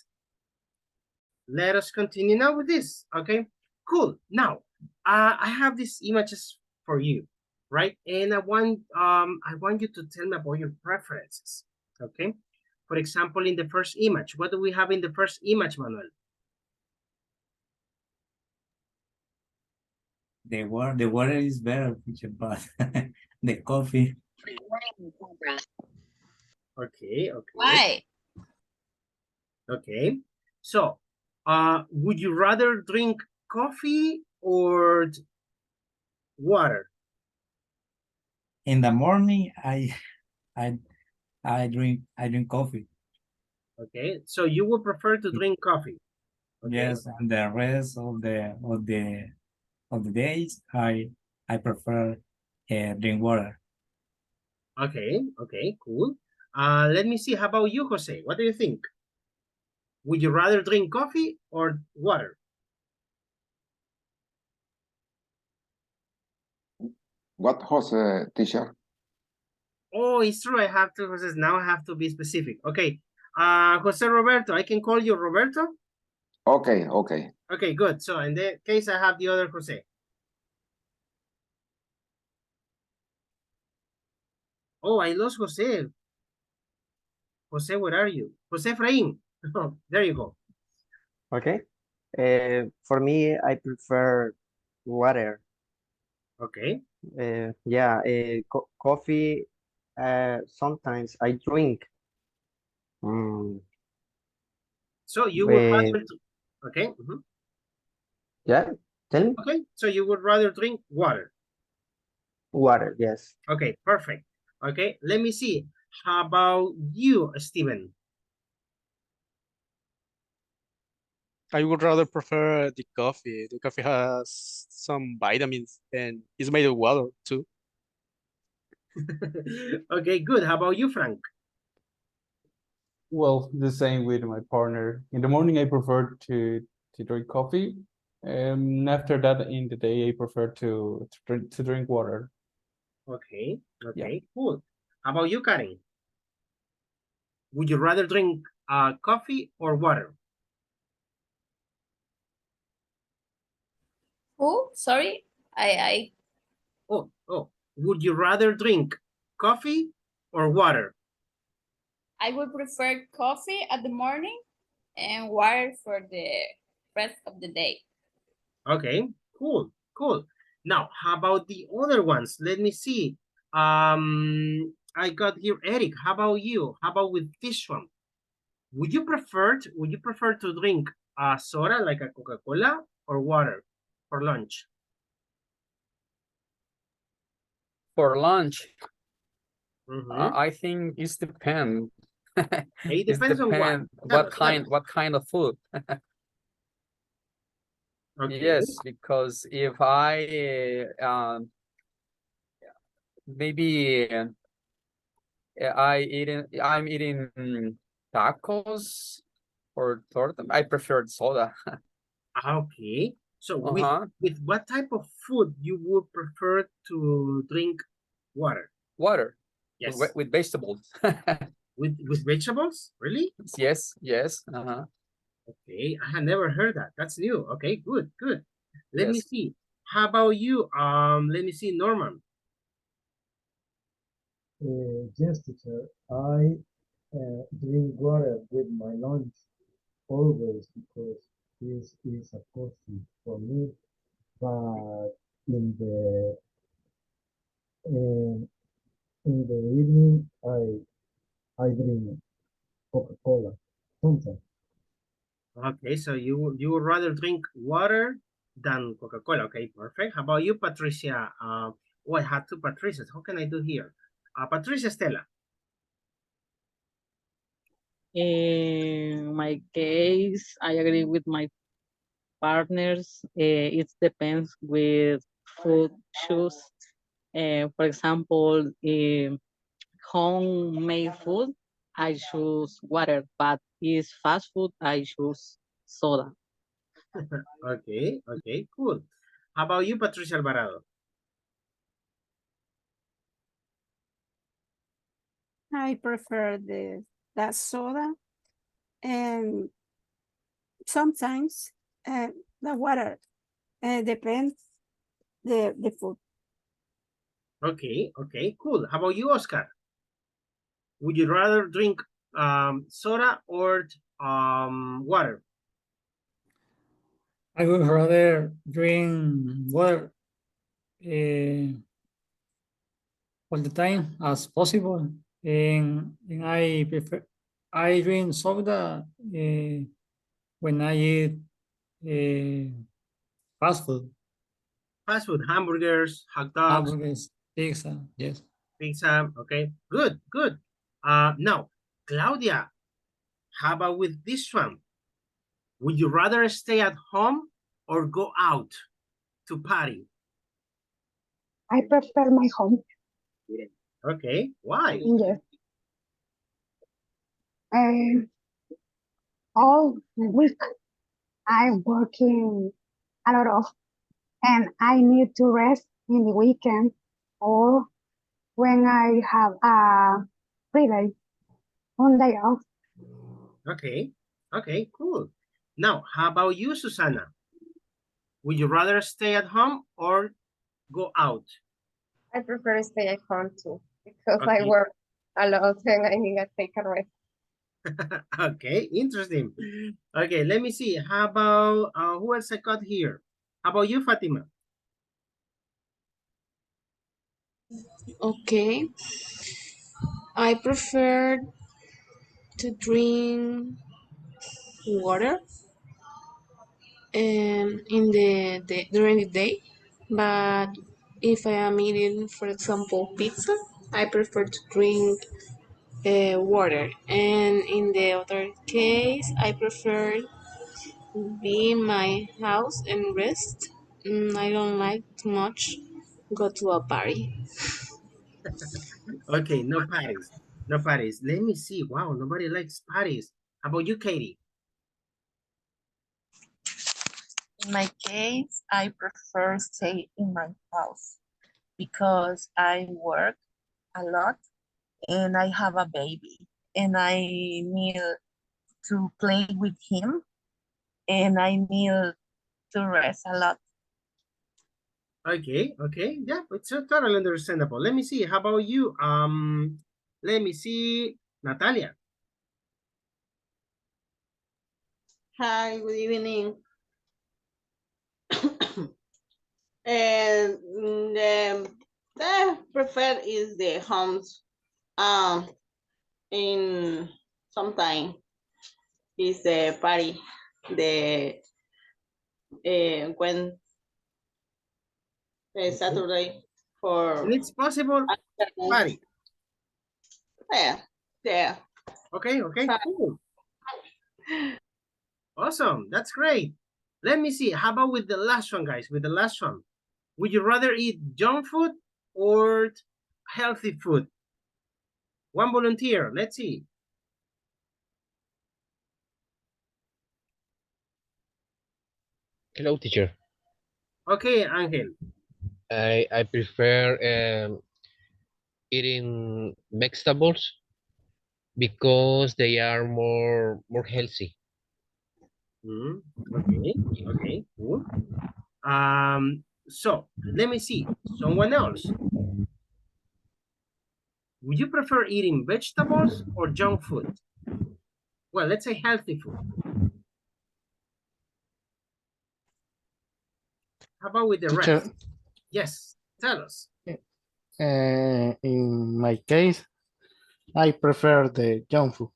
let us continue now with this. Okay, cool. Now, I have these images for you, right? And I want you to tell me about your preferences. Okay. For example, in the first image, what do we have in the first image, Manuel? The water is better, teacher, but the coffee. Okay, okay. Why? Okay. So, would you rather drink coffee or water? In the morning, I drink coffee. Okay, so you would prefer to drink coffee. Okay. Yes, and the rest of the days, I prefer drink water. Okay, okay, cool. Let me see. How about you, Jose? What do you think? Would you rather drink coffee or water? What Jose, teacher? Oh, it's true. I have to, Jose. Now I have to be specific. Okay. Jose Roberto, I can call you Roberto? Okay, okay. Okay, good. So in that case, I have the other Jose. Oh, I lost Jose. Jose, where are you? Jose Efraín. There you go. Okay. For me, I prefer water. Okay. Yeah, coffee, sometimes I drink. So you would rather, okay. Yeah, tell me. Okay, so you would rather drink water. Water, yes. Okay, perfect. Okay, let me see. How about you, Steven? I would rather prefer the coffee. The coffee has some vitamins and is made of water too. Okay, good. How about you, Frank? Well, the same with my partner. In the morning, I prefer to drink coffee. After that, in the day, I prefer to drink water. Okay, okay, cool. How about you, Karen? Would you rather drink coffee or water? Who? Sorry, I. Oh, would you rather drink coffee or water? I would prefer coffee at the morning and water for the rest of the day. Okay, cool, cool. Now, how about the other ones? Let me see. I got here, Eric. How about you? How about with this one? Would you prefer to drink soda like a Coca-Cola or water for lunch? For lunch, Mhm. I think it's depend. It It's depends on what. depend Tell us. what kind of food. Okay. Yes, because if I maybe I'm eating tacos or torta, I prefer soda. Okay. So Uh-huh. with what type of food you would prefer to drink water? Water. Yes. With vegetables. With vegetables? Really? Yes, yes. Uh-huh. Okay, I had never heard that. That's new. Okay, good, good. Let me Yes. see. How about you? Let me see, Norman. Yes, teacher. I drink water with my lunch always because this is a coffee for me. But uh, in the evening, I drink Coca-Cola sometimes. Okay, so you would rather drink water than Coca-Cola. Okay, perfect. How about you, Patricia? Oh, I had two Patricias. How can I do here? Patricia Stella. In my case, I agree with my partners. It depends with food choose. For example, homemade food, I choose water, but is fast food, I choose soda. Okay, okay, cool. How about you, Patricia Alvarado? I prefer that soda, and sometimes the water. Depends the food. Okay, okay, cool. How about you, Oscar? Would you rather drink soda or water? I would rather drink water all the time as possible, and I drink soda when I eat fast food. Fast food, hamburgers, hot dogs, Hamburgers, pizza, yes. pizza. Okay, good, good. Now, Claudia, how about with this one? Would you rather stay at home or go out to party? I prefer my home. Okay, why? Yes. All week I'm working a lot of, and I need to rest in the weekend or when I have a free day, one day off. Okay, okay, cool. Now, how about you, Susana? Would you rather stay at home or go out? I prefer to stay at home too because I Okay. work a lot and I need to take a rest. Okay, interesting. Okay, let me see. How about who else I got here? How about you, Fatima? Okay, I prefer to drink water in during the day, but if I am eating, for example, pizza, I prefer to drink water. And in the other case, I prefer be in my house and rest. I don't like too much go to a party. Okay, no parties. No parties. Let me see. Wow, nobody likes parties. How about you, Katie? In my case, I prefer stay in my house because I work a lot and I have a baby and I need to play with him and I need to rest a lot. Okay, okay. Yeah, it's totally understandable. Let me see. How about you? Let me see. Natalia. Hi, good evening. And the preferred is the homes. In sometime is the party, the when Saturday for And it's possible party. yeah, yeah. Okay, okay, cool. Awesome, that's great. Let me see. How about with the last one, guys? With the last one, would you rather eat junk food or healthy food? One volunteer. Let's see. Hello, teacher. Okay, Angel. I prefer eating vegetables because they are more healthy. Okay, okay, cool. So let me see. Someone else. Would you prefer eating vegetables or junk food? Well, let's say healthy food. How about with the Teacher, rest? Yes, tell us. in my case, I prefer the junk food.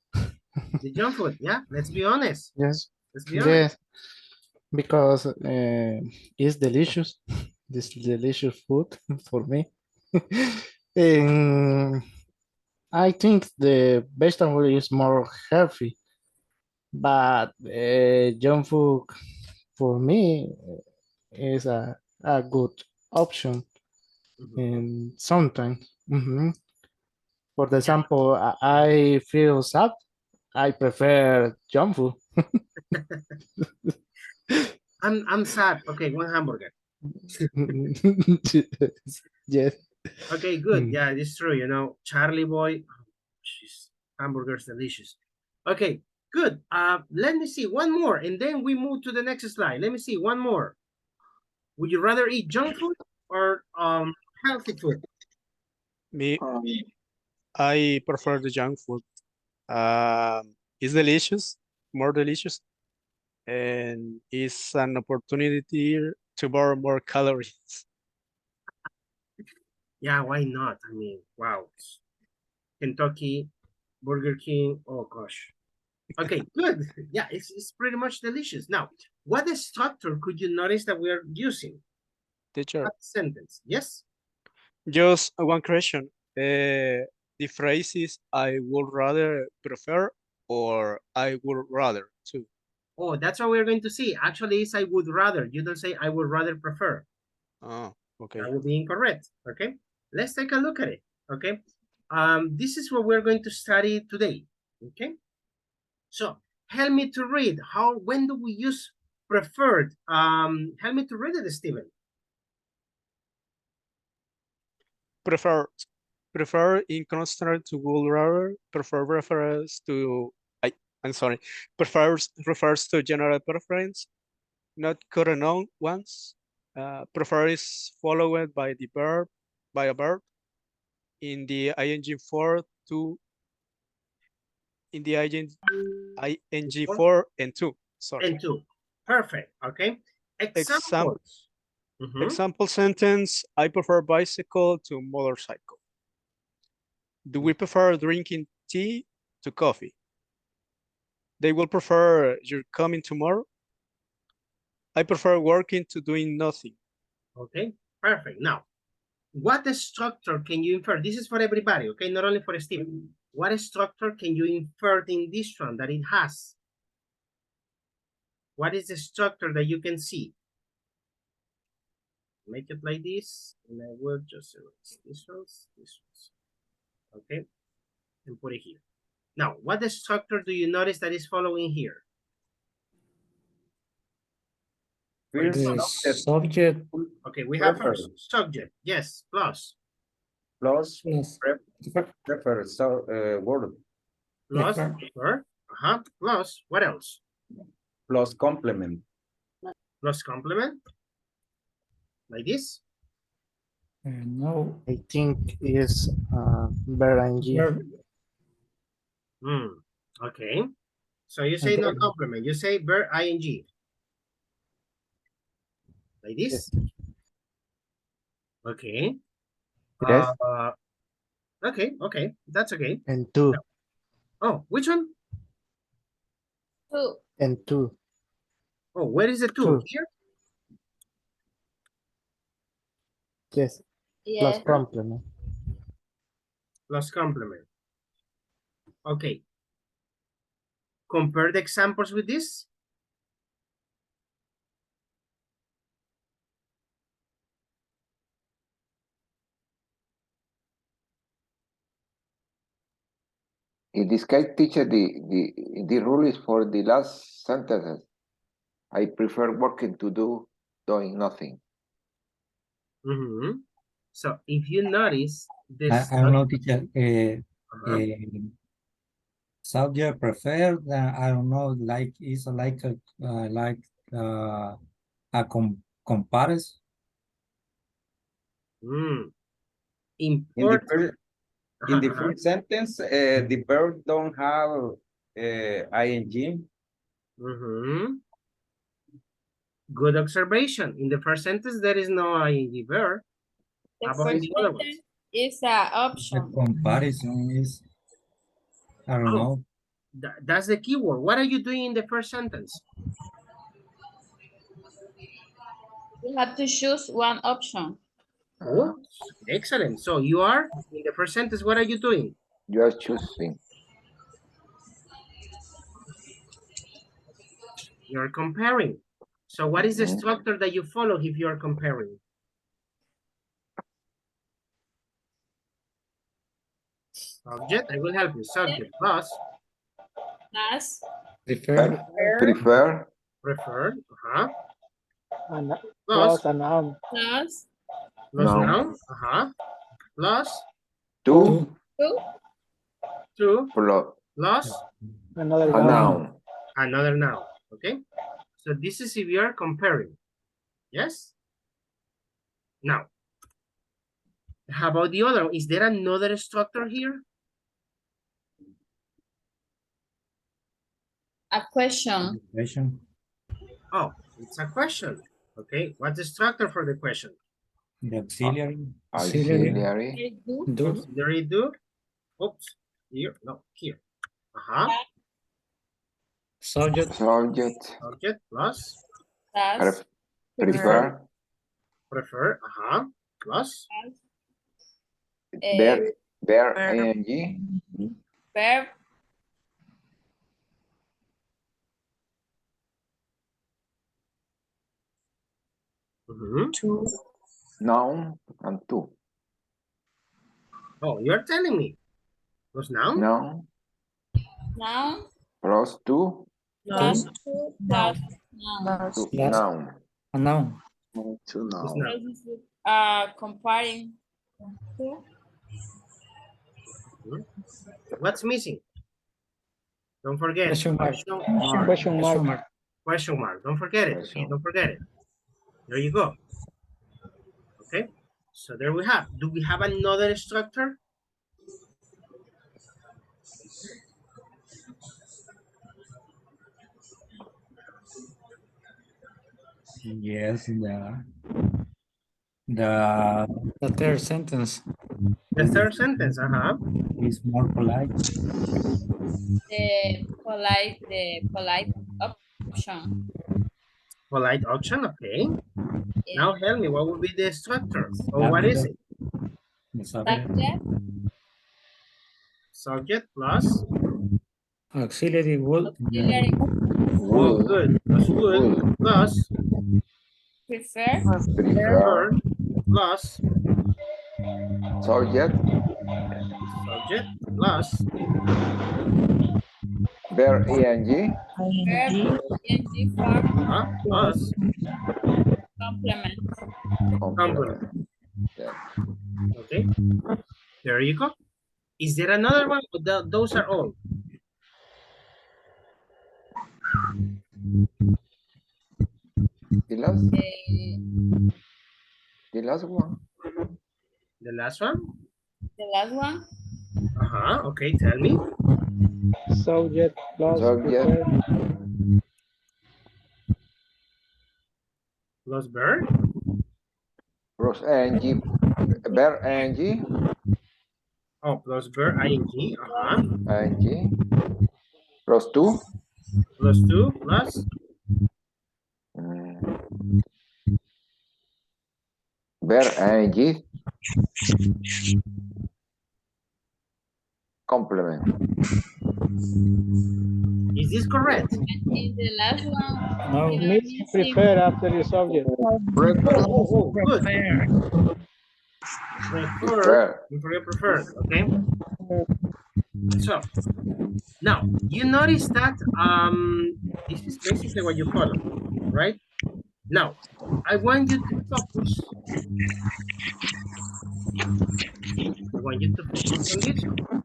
The junk food, yeah? Let's be honest. Yes. Let's be honest. Yes, because it's delicious. This delicious food for me. And I think the vegetable is more healthy, but junk food for me is a good option. And sometimes, for example, I feel sad. I prefer junk food. I'm sad. Okay, one hamburger. Yes. Okay, good. Yeah, it's true. You know, Charlie boy, jeez, hamburger's delicious. Okay, good. Let me see one more, and then we move to the next slide. Let me see one more. Would you rather eat junk food or healthy food? Me, I prefer the junk food. It's delicious, more delicious, and it's an opportunity to burn more calories. Yeah, why not? I mean, wow. Kentucky, Burger King. Oh gosh. Okay, good. Yeah, it's pretty much delicious. Now, what structure could you notice that we are using? Teacher, What sentence? Yes. just one question. The phrases I would rather prefer or I would rather too. Oh, that's what we're going to see. Actually, it's I would rather. You don't say I would rather prefer. Oh, okay. That would be incorrect. Okay. Let's take a look at it. Okay. this is what we're going to study today. Okay. So help me to read. When do we use preferred? Help me to read it, Steven. Prefer in contrast to would rather. Prefer refers to I'm sorry. Refers to general preference, not current ones. Prefer is followed by a verb in the ing form to in the ing 4 and 2. Sorry. And 2. Perfect. Okay. Examples. Example sentence: I prefer bicycle to motorcycle. Do we prefer drinking tea to coffee? They will prefer your coming tomorrow. I prefer working to doing nothing. Okay, perfect. Now, what structure can you infer? This is for everybody, okay? Not only for Steve. What structure can you infer in this one that it has? What is the structure that you can see? Make it like this, and I will just erase this ones. Okay, and put it here. Now, what structure do you notice that is following here? The subject. Okay, we have first subject. Yes, plus. Plus prefer word. Plus prefer. Plus what else? Plus complement. Plus complement. Like this? No, I think is verb ing. Okay. So you say no complement. You say verb ing. Like this? Okay. Yes. Okay. That's okay. And 2. Oh, which one? 2. And 2. Oh, where is the 2? 2. Here? Yes. Yes. Plus complement. Plus complement. Okay. Compare the examples with this. In this case, teacher, the rule is for the last sentences. I prefer working to doing nothing. So if you notice this, I don't know, teacher. Subject preferred. I don't know. Like is like a comparison. Important. In the first sentence, the verb don't have ing. Good observation. In the first sentence, there is no ing verb. The How about in first the other ones? sentence is an The option. comparison is, I don't know. That's the keyword. What are you doing in the first sentence? You have to choose one option. Oh, excellent. So you are in the first sentence. What are you doing? You are choosing. You're comparing. So what is the structure that you follow if you are comparing? Subject, I will help you. Subject plus. Plus. Prefer. Preferred. Plus a noun. Plus. Plus noun. Plus. 2. 2. Plus. Another noun. Another noun. Okay. So this is if you are comparing. Yes. Now, how about the other? Is there another structure here? A question. Oh, it's a question. Okay. What's the structure for the question? The auxiliary. Auxiliary do. Oops. Here. No, here. Subject. Subject plus. Prefer. Plus. Verb ing. Verb. Noun and 2. Oh, you're telling me. Plus noun? No. Noun Plus two. plus two plus noun. Two. Yes. Noun. A noun. Two Plus noun. noun. This is comparing two. What's missing? Don't forget. Question mark. Question Question mark. Question mark. Don't forget it. Okay, don't forget it. There you go. Okay. So there we have. Do we have another structure? Yes, the third sentence The third sentence, is more polite. The polite option. Polite option, okay. Yeah. Now help me, what would be the structure? Or what is it? The subject. Subject Subject plus Auxiliary would. auxiliary would, good. Plus would plus prefer prefer plus Subject. subject plus Verb ing. verb ing form plus complement. complement. Yeah. Okay. There you go. Is there another one? Those are all. The last. The The last one. The last one? last one. Okay, tell me. Subject plus Subject. prefer. Plus verb. Plus ing. Verb ing. Oh, plus verb ing. Ing. Plus two. Plus two plus Verb ing. Complement. Is this correct? And in the last one, No, we are missing missing prefer after the subject. Good. Prefer. Prefer. Okay. So now you notice that this is basically what you follow, right? Now I want you to focus. I want you to focus on this one.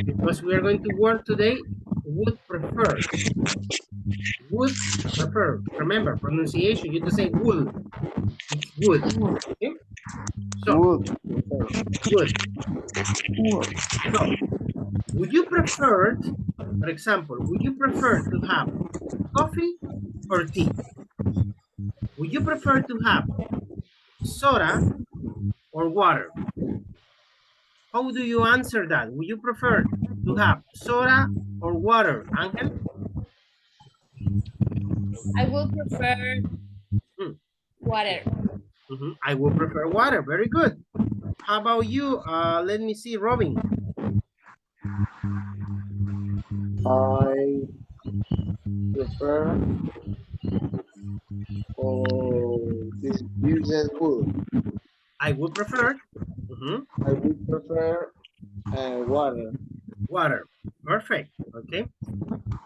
Because we are going to work today, would prefer. Would prefer. Remember, pronunciation, you have to say would. It's would. Okay? So, would. So, would you prefer, for example, would you prefer to have coffee or tea? Would you prefer to have soda or water? How do you answer that? Would you prefer to have soda or water, Angel? I will prefer water. I will prefer water. Very good. How about you? Let me see, Robin. I prefer this usual food. I would prefer. I would prefer water. Water. Perfect. Okay.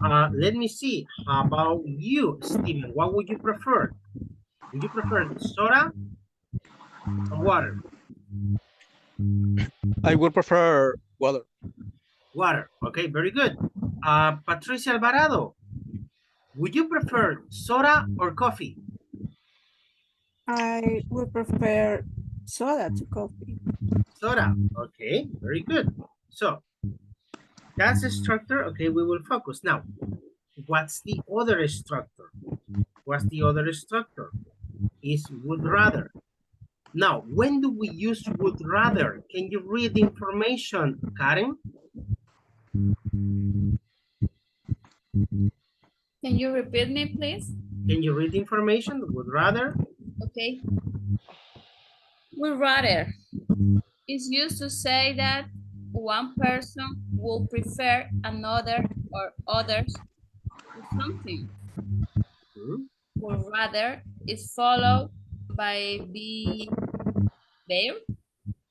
Let me see. How about you, Steven? What would you prefer? Would you prefer soda or water? I would prefer water. Water. Okay, very good. Patricia Alvarado, would you prefer soda or coffee? I would prefer soda to coffee. Soda. Okay, very good. So that's the structure. Okay, we will focus now. What's the other structure? What's the other structure? Is would rather. Now, when do we use would rather? Can you read the information, Karen? Can you repeat me, please? Can you read the information? Would rather? Okay. Would rather is used to say that one person will prefer another or others to something. Would rather is followed by the verb,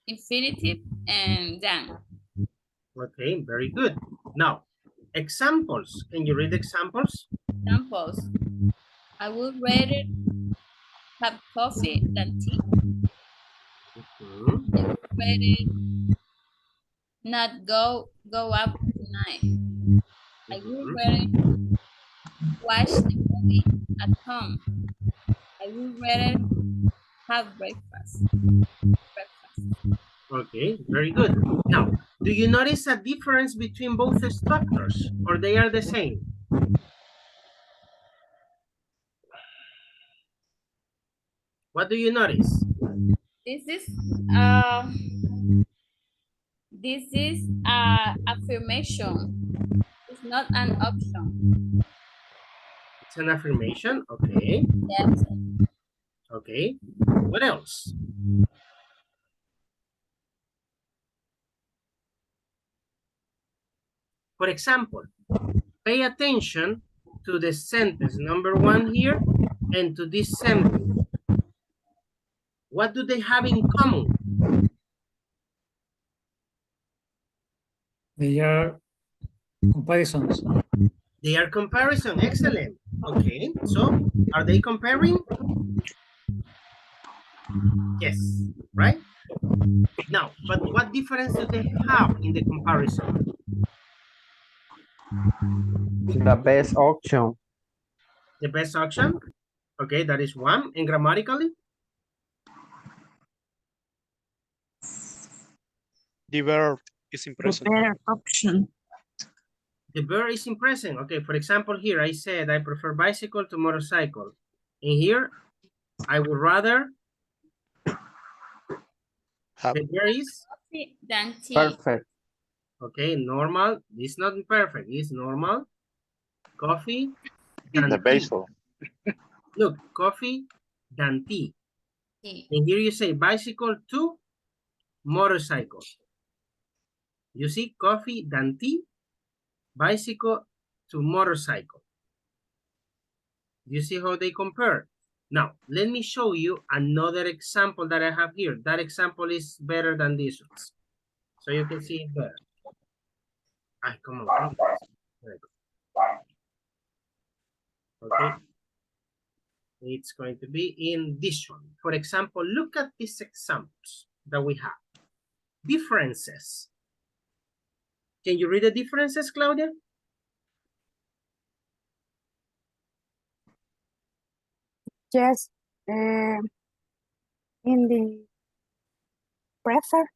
infinitive, and than. Okay, very good. Now, examples. Can you read examples? Examples. I would rather have coffee than tea. Mhm. I would rather not go out tonight. I would rather watch the movie at home. I would rather have breakfast. Okay, very good. Now, do you notice a difference between both structures or they are the same? What do you notice? This is affirmation. It's not an option. It's an affirmation. Okay. Yes. Okay. What else? For example, pay attention to the sentence number 1 here and to this sentence. What do they have in common? They are comparisons. They are comparison. Excellent. Okay, so are they comparing? Yes, right? Now, but what difference do they have in the comparison? The best option. The best option? Okay, that is one. And grammatically? The verb is in present. Better option. The verb is in present. Okay, for example, here I said I prefer bicycle to motorcycle. And here, I would rather. The verb is? Than tea. Perfect. Okay, normal. It's not perfect. It's normal. Coffee than The tea. basil. Look, coffee than tea. Tea. And here you say bicycle to motorcycle. You see, coffee than tea, bicycle to motorcycle. You see how they compare? Now, let me show you another example that I have here. That example is better than this one. So you can see it better. Ah, come on. There you go. Okay. It's going to be in this one. For example, look at these examples that we have. Differences. Can you read the differences, Claudia? Yes. In the prefer,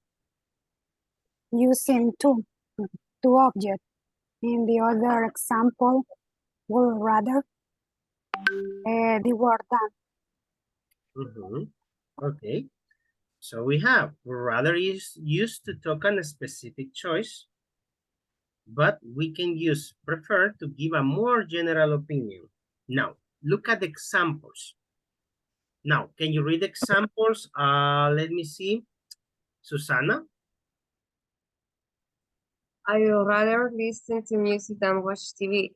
using two objects. In the other example, would rather the word than. Okay. So we have rather is used to talk on a specific choice, but we can use prefer to give a more general opinion. Now, look at the examples. Now, can you read examples? Let me see. Susana? I would rather listen to music than watch TV.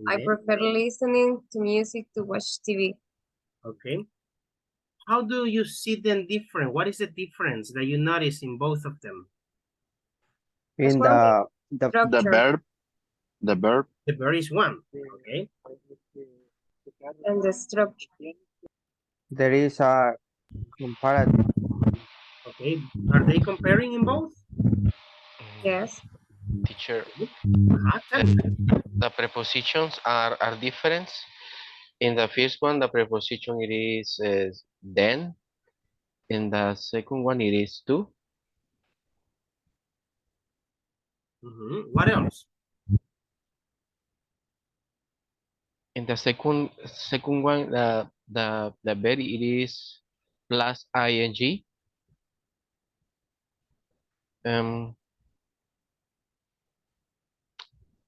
I Yeah. prefer listening to music to watch TV. Okay. How do you see them different? What is the difference that you notice in both of them? In one the The verb. The verb. The verb is one. Okay. And the structure. there is a comparative. Okay. Are they comparing in both? Yes. Teacher, Tell me. the prepositions are different. In the first one, the preposition it is then. In the second one, it is to. What else? In the second one, the verb it is plus ing.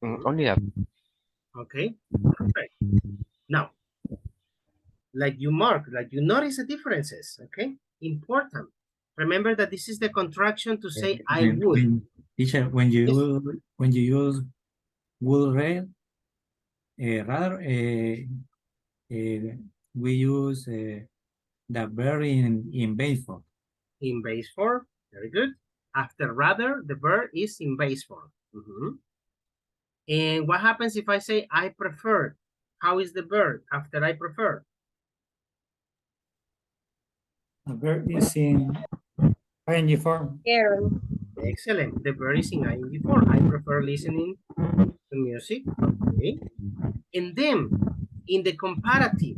Only that. Okay, perfect. Now, like you notice the differences, okay? Important. Remember that this is the contraction to say I would. Teacher, when you use would rather we use the verb in base form. In base form, very good. After rather, the verb is in base form. Mhm. And what happens if I say I prefer? How is the verb after I prefer? The verb is in ing form. Aaron. Excellent. The verb is in ing form. I prefer listening to music. Okay. And then in the comparative,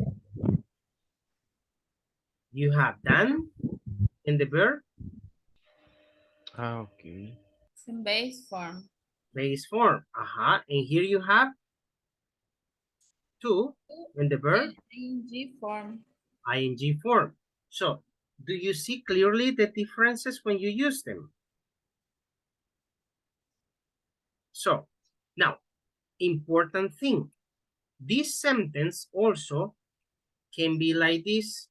you have done in the verb. Okay. It's in base form. Base form. And here you have to in the verb. ing form. ing form. So do you see clearly the differences when you use them? So now, important thing. This sentence also can be like this.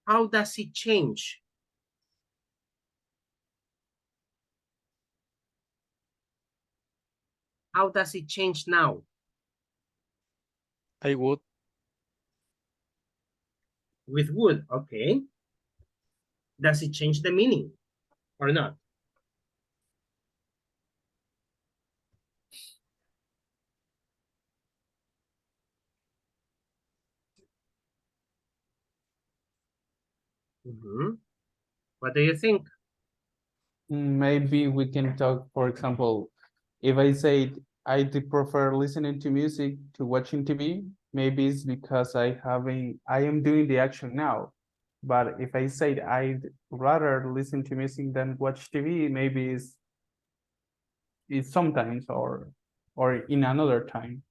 How does it change? How does it change now? I would. With would, okay. Does it change the meaning or not? What do you think? Maybe we can talk, for example, if I say I do prefer listening to music to watching TV, maybe it's because I am doing the action now. But if I say I'd rather listen to music than watch TV, maybe it's sometimes or in another time.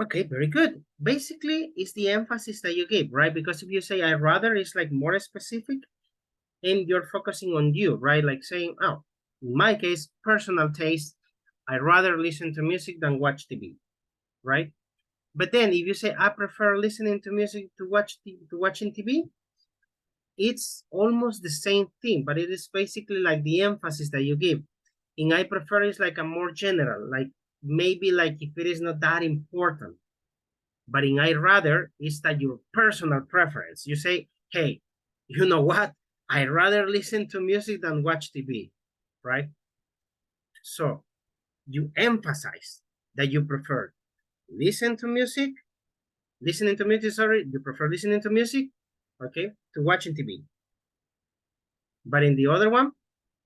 Okay, very good. Basically, it's the emphasis that you give, right? Because if you say I rather, it's like more specific and you're focusing on you, right? Like saying, oh, in my case, personal taste, I rather listen to music than watch TV, right? But then if you say I prefer listening to music to watching TV, it's almost the same thing, but it is basically like the emphasis that you give. In I prefer is like a more general, like maybe like if it is not that important. But in I rather is that your personal preference. You say, hey, you know what? I rather listen to music than watch TV, right? So you emphasize that you prefer listening to music, sorry, you prefer listening to music, okay, to watching TV. But in the other one,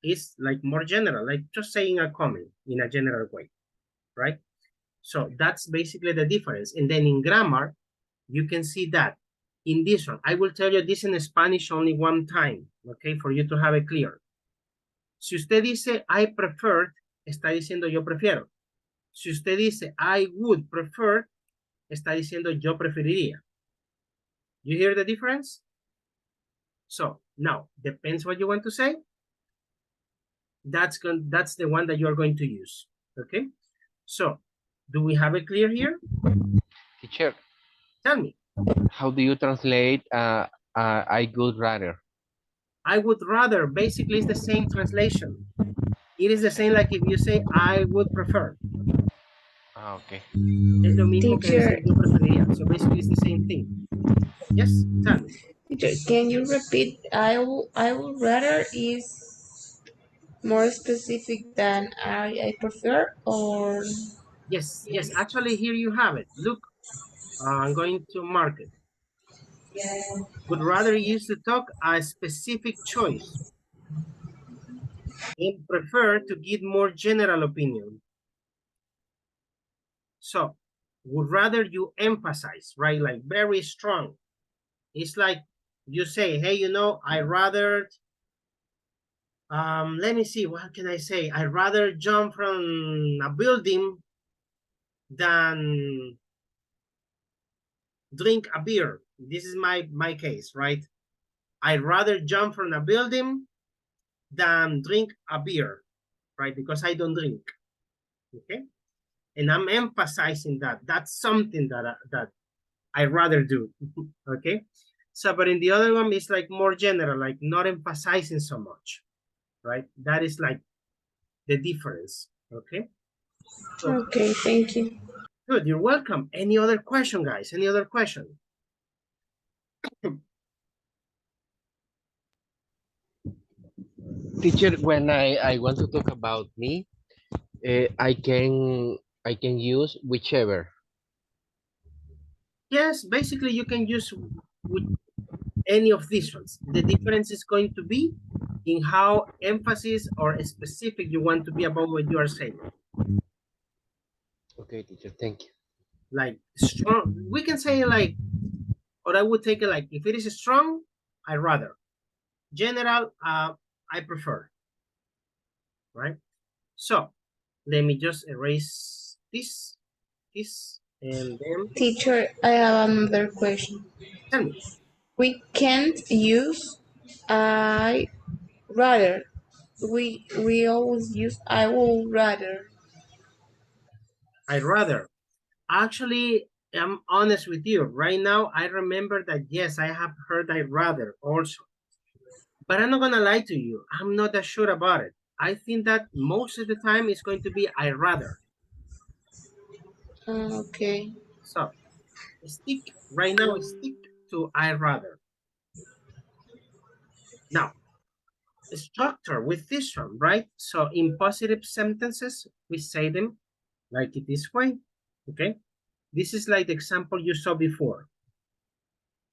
it's like more general, like just saying a comment in a general way, right? So that's basically the difference. And then in grammar, you can see that in this one, I will tell you this in Spanish only one time, okay, for you to have it clear. Si usted dice I prefer, está diciendo yo prefiero. Si usted dice I would prefer, está diciendo yo preferiría. You hear the difference? So now, depends what you want to say. That's the one that you're going to use, okay? So, do we have it clear here? Teacher. Tell me. How do you translate I would rather? I would rather, basically it's the same translation. It is the same like if you say I would prefer. Okay. Es lo mismo que decir yo preferiría. So basically it's the same thing. Yes, tell me. Teacher, can you repeat? I would rather is more specific than I prefer, or? Yes, actually here you have it. Look, I'm going to mark it. Would rather use to talk a specific choice and prefer to give more general opinion. So would rather you emphasize, right? Like very strong. It's like you say, hey, you know, I rather, let me see, what can I say? I'd rather jump from a building than drink a beer. This is my case, right? I'd rather jump from a building than drink a beer, right? Because I don't drink, okay? And I'm emphasizing that. That's something that I rather do, okay? So, but in the other one, it's like more general, like not emphasizing so much, right? That is like the difference. Okay. So, Okay, thank you. good, you're welcome. Any other question, guys? Any other question? Teacher, when I want to talk about me, I can use whichever. Yes, basically you can use with any of these ones. The difference is going to be in how emphasis or specific you want to be about what you are saying. Okay, teacher, thank you. Like strong, we can say like, or I would take it like, if it is strong, I rather. General, I prefer. Right? So let me just erase this, and then Teacher, I have another question. tell me. We can't use I rather. We always use I would rather. I'd rather. Actually, I'm honest with you. Right now, I remember that, yes, I have heard I'd rather also. But I'm not going to lie to you. I'm not that sure about it. I think that most of the time it's going to be I'd rather. Okay. So, stick. Right now, stick to I'd rather. Now, structure with this one, right? So, in positive sentences, we say them like it this way, okay? This is like the example you saw before.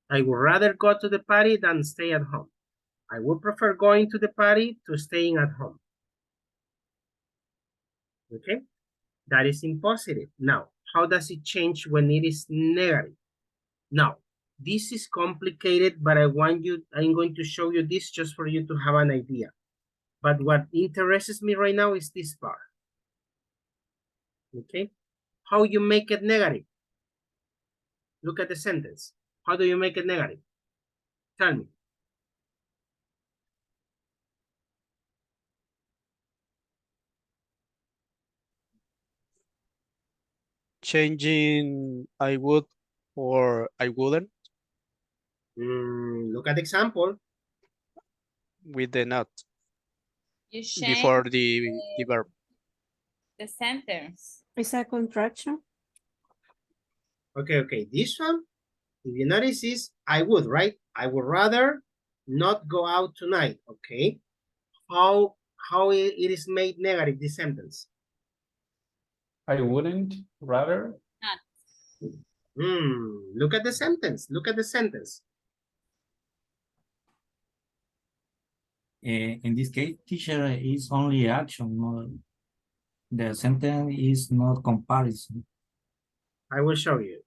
I would rather go to the party than stay at home. I would prefer going to the party to staying at home. Okay, that is in positive. Now, how does it change when it is negative? Now, this is complicated, but I'm going to show you this just for you to have an idea. But what interests me right now is this part. Okay, how you make it negative? Look at the sentence. How do you make it negative? Tell me. Changing I would or I wouldn't Look at the example. with the not You before change the verb. the sentence. Is a contraction? Okay. This one, if you notice is I would, right? I would rather not go out tonight. Okay. How it is made negative, this sentence? I wouldn't rather. Look at the sentence. Look at the sentence. In this case, teacher is only action. No, the sentence is not comparison. I will show you.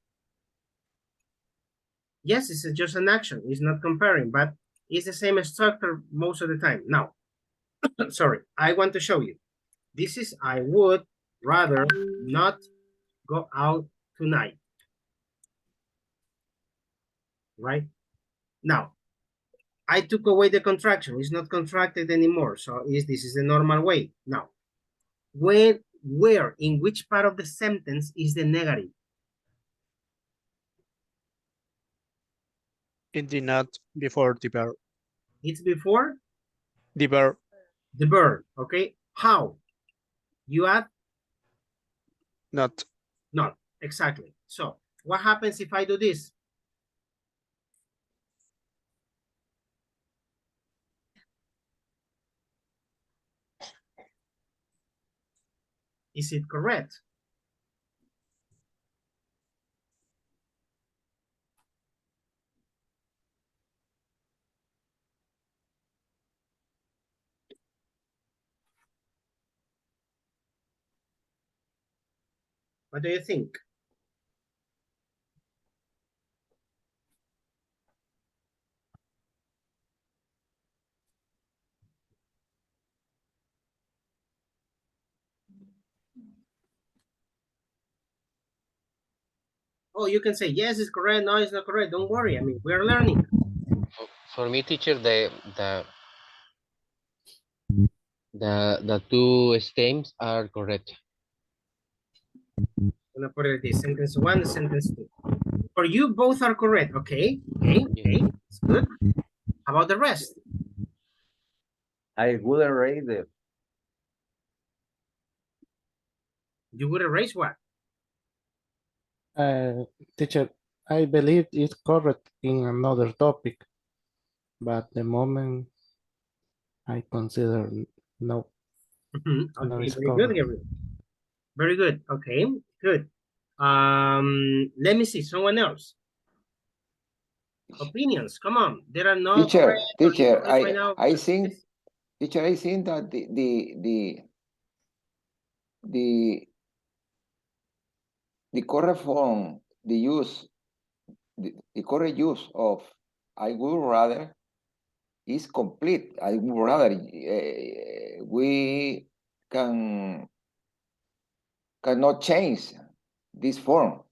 Yes, it's just an action. It's not comparing, but it's the same structure most of the time. Now, sorry, I want to show you. This is I would rather not go out tonight. Right? Now, I took away the contraction. It's not contracted anymore. So this is the normal way. Now, where, in which part of the sentence is the negative? In the not before the verb. It's before? The verb. The verb, okay? How? You add? Not. Not, exactly. So what happens if I do this? Is it correct? What do you think? Oh, you can say, yes, it's correct. No, it's not correct. Don't worry. I mean, we're learning. For me, teacher, the two stems are correct. I'm gonna put it this sentence one, sentence two. For you, both are correct. Okay. It's good. How about the rest? I wouldn't rate it. You would erase what? Teacher, I believe it's correct in another topic, but the moment I consider no, no, Okay, it's very good, correct. Gabriel. Very good. Okay, good. Let me see, someone else. Opinions, come on. There are no Teacher, teacher, right now. I think, teacher, I think that the correct form, the correct use of I would rather is complete. I would rather we cannot change this form.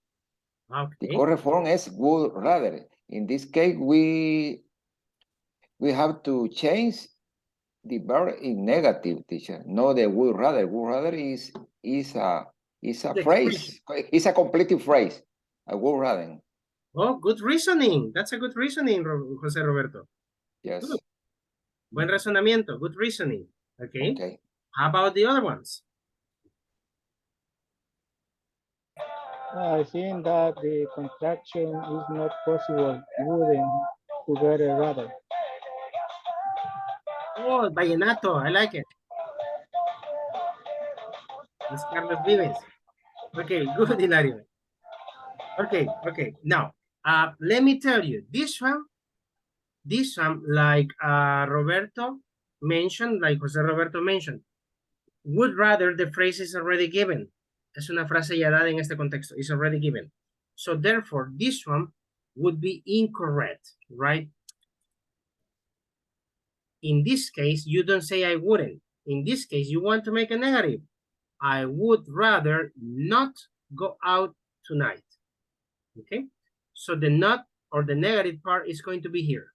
Okay. The correct form is would rather. In this case, we have to change the verb in negative, teacher. No, the would rather. Would rather is a phrase. It's a completed phrase. I would rather. Oh, good reasoning. That's a good reasoning, Jose Roberto. Yes. Good. Buen razonamiento. Good reasoning. Okay. Okay. How about the other ones? I think that the contraction is not possible. Wouldn't together rather. Oh, vallenato. I like it. It's Carlos Vives. Okay, good, Hilario. Okay, okay. Now, let me tell you, this one, like Roberto mentioned, like Jose Roberto mentioned, would rather, the phrase is already given. Es una frase ya dada en este contexto. It's already given. So therefore, this one would be incorrect, right? In this case, you don't say I wouldn't. In this case, you want to make a negative. I would rather not go out tonight. Okay? So the not or the negative part is going to be here.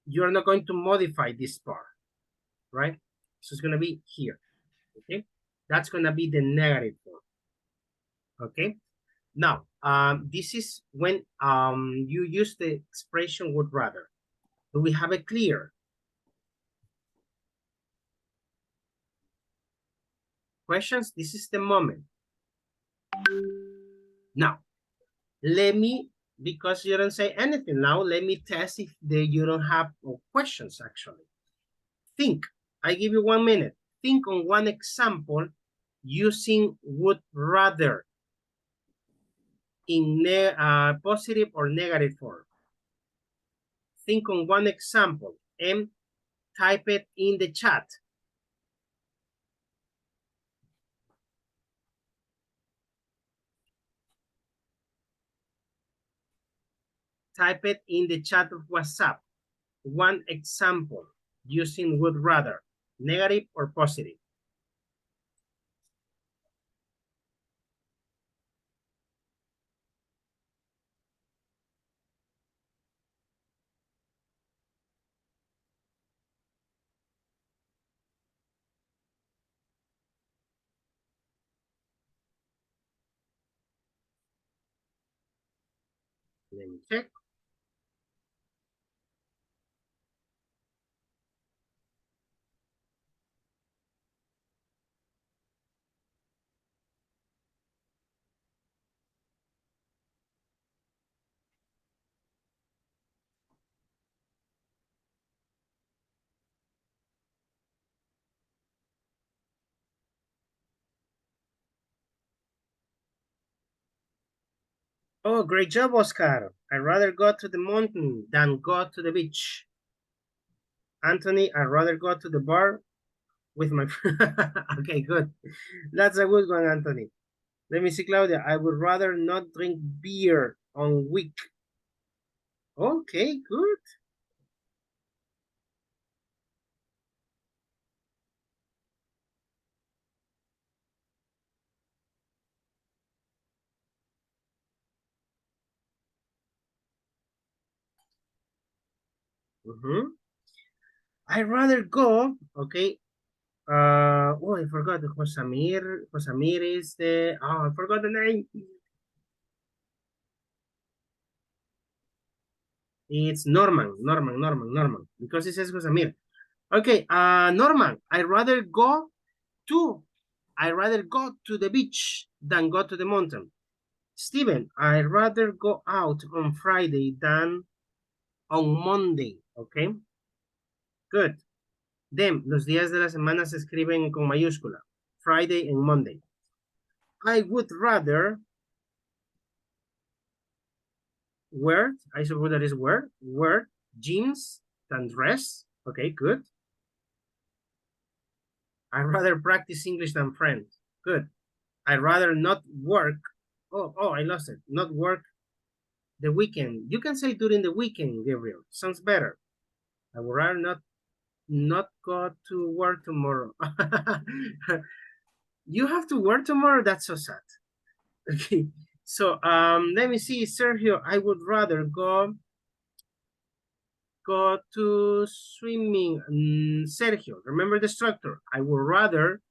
You're not going to modify this part, right? So it's going to be here. Okay? That's going to be the negative form. Okay? Now, this is when you use the expression would rather. Do we have it clear? Questions? This is the moment. Now, let me, because you don't say anything now, let me test if you don't have questions actually. Think. I give you 1 minute. Think on one example using would rather in positive or negative form. Think on one example and type it in the chat. Type it in the chat of WhatsApp. One example using would rather, negative or positive. Let me check. Oh, great job, Oscar. I'd rather go to the mountain than go to the beach. Anthony, I'd rather go to the bar with my friend. Okay, good. That's a good one, Anthony. Let me see, Claudia. I would rather not drink beer on week. Okay, good. I'd rather go, okay. Oh, I forgot the Josamir. Josamir is the, oh, I forgot the name. It's Norman, because it says Josamir. Okay, Norman, I'd rather go to I rather go to the beach than go to the mountain. Steven, I rather go out on Friday than on Monday. Okay. Good. Them, los días de la semana se escriben con mayúscula. Friday and Monday. I would rather wear, I suppose that is wear jeans than dress. Okay, good. I'd rather practice English than French. Good. I'd rather not work. Oh, I lost it. Not work the weekend. You can say during the weekend, Gabriel. Sounds better. I would rather not go to work tomorrow. You have to work tomorrow? That's so sad. Okay. So let me see, Sergio. I would rather go to swimming. Sergio, remember the structure. I would rather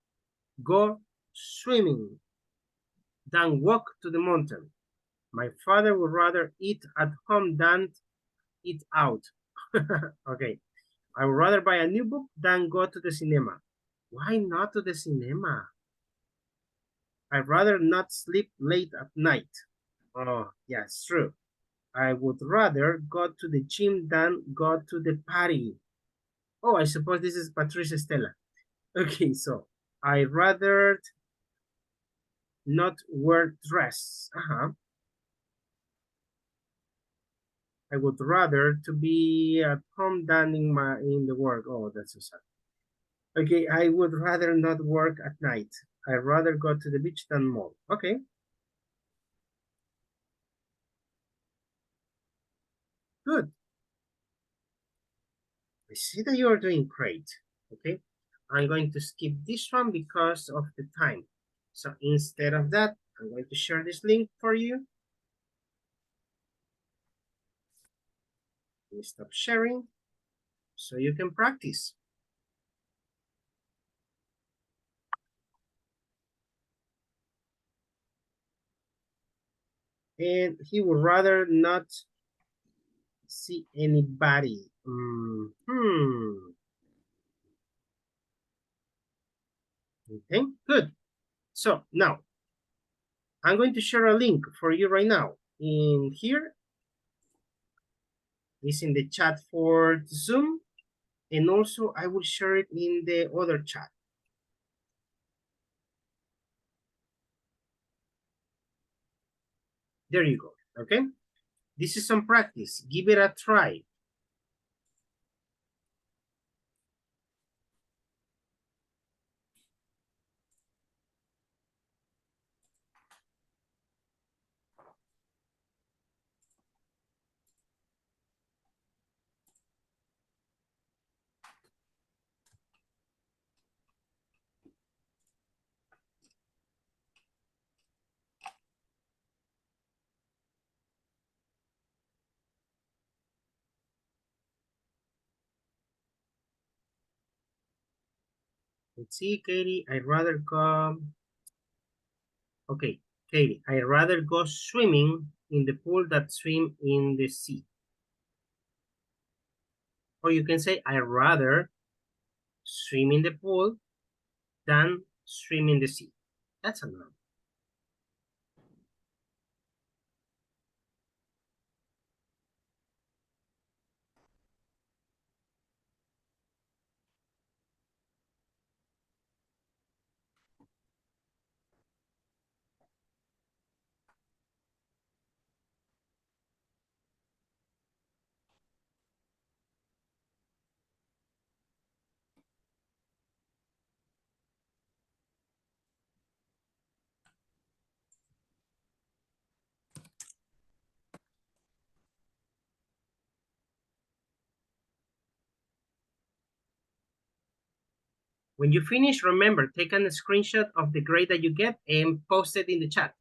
go swimming than walk to the mountain. My father would rather eat at home than eat out. Okay. I would rather buy a new book than go to the cinema. Why not to the cinema? I'd rather not sleep late at night. Oh, yeah, it's true. I would rather go to the gym than go to the party. Oh, I suppose this is Patricia Stella. Okay, so I'd rather not wear dress. I would rather to be at home than in the work. Oh, that's so sad. Okay, I would rather not work at night. I'd rather go to the beach than mall. Okay. Good. I see that you are doing great. Okay. I'm going to skip this one because of the time. So instead of that, I'm going to share this link for you. Let me stop sharing so you can practice. And he would rather not see anybody. Okay, good. So now I'm going to share a link for you right now. In here is in the chat for Zoom, and also I will share it in the other chat. There you go. Okay, this is some practice. Give it a try. Let's see, Katie, I'd rather go. Okay, Katie, I'd rather go swimming in the pool than swim in the sea. Or you can say, I'd rather swim in the pool than swim in the sea. That's a noun. When you finish, remember, take a screenshot of the grade that you get and post it in the chat.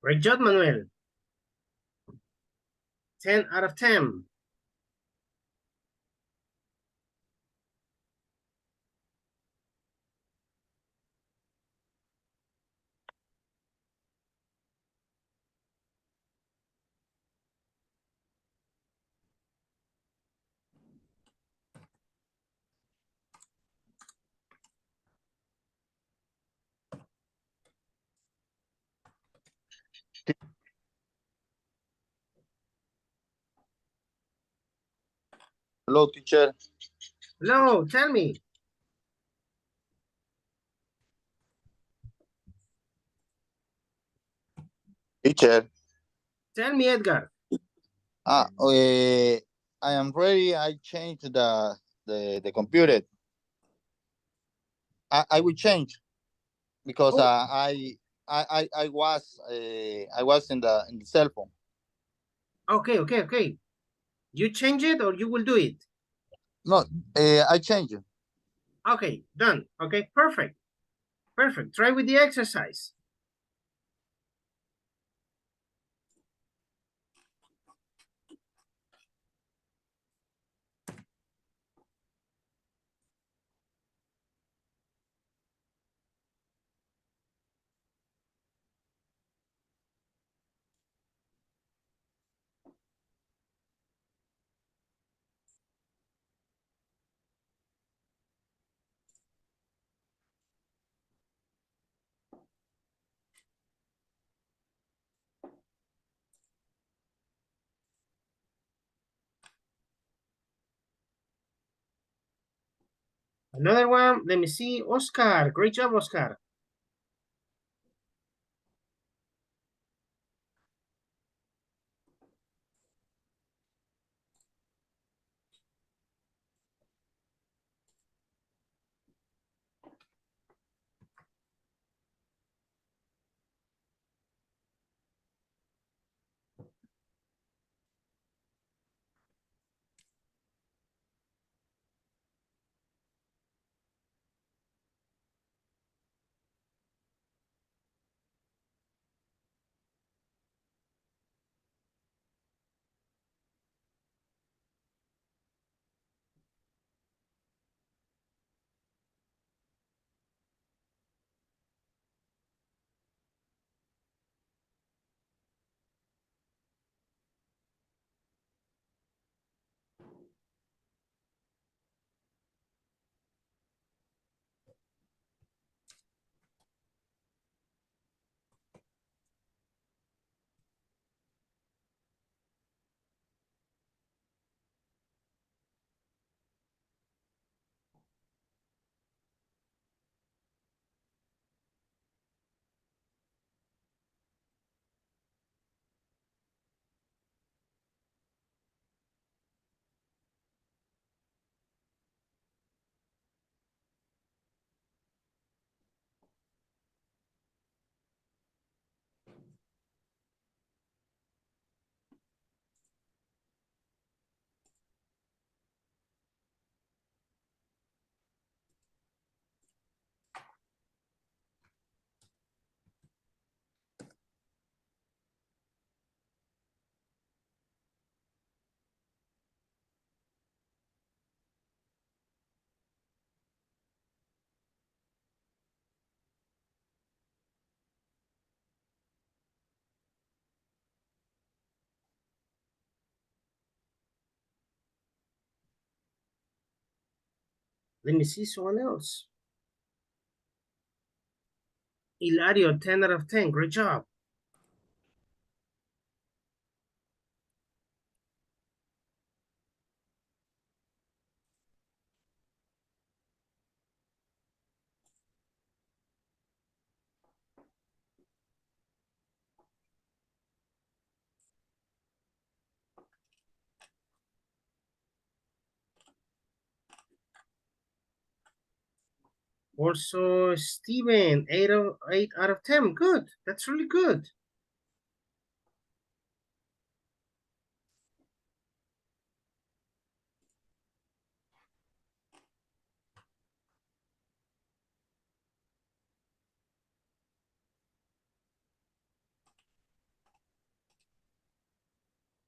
Great job, Manuel. 10 out of 10. Hello, teacher. Hello, tell me. Teacher. Tell me, Edgar. I am ready. I changed the computer. I will change because Oh. I was in the cell phone. Okay. You change it or you will do it? No, I changed it. Okay, done. Okay, perfect. Perfect. Try with the exercise. Another one, let me see, Oscar. Great job, Oscar. Let me see someone else. Hilario, 10 out of 10. Great job. Also, Steven, 8 out of 10. Good. That's really good.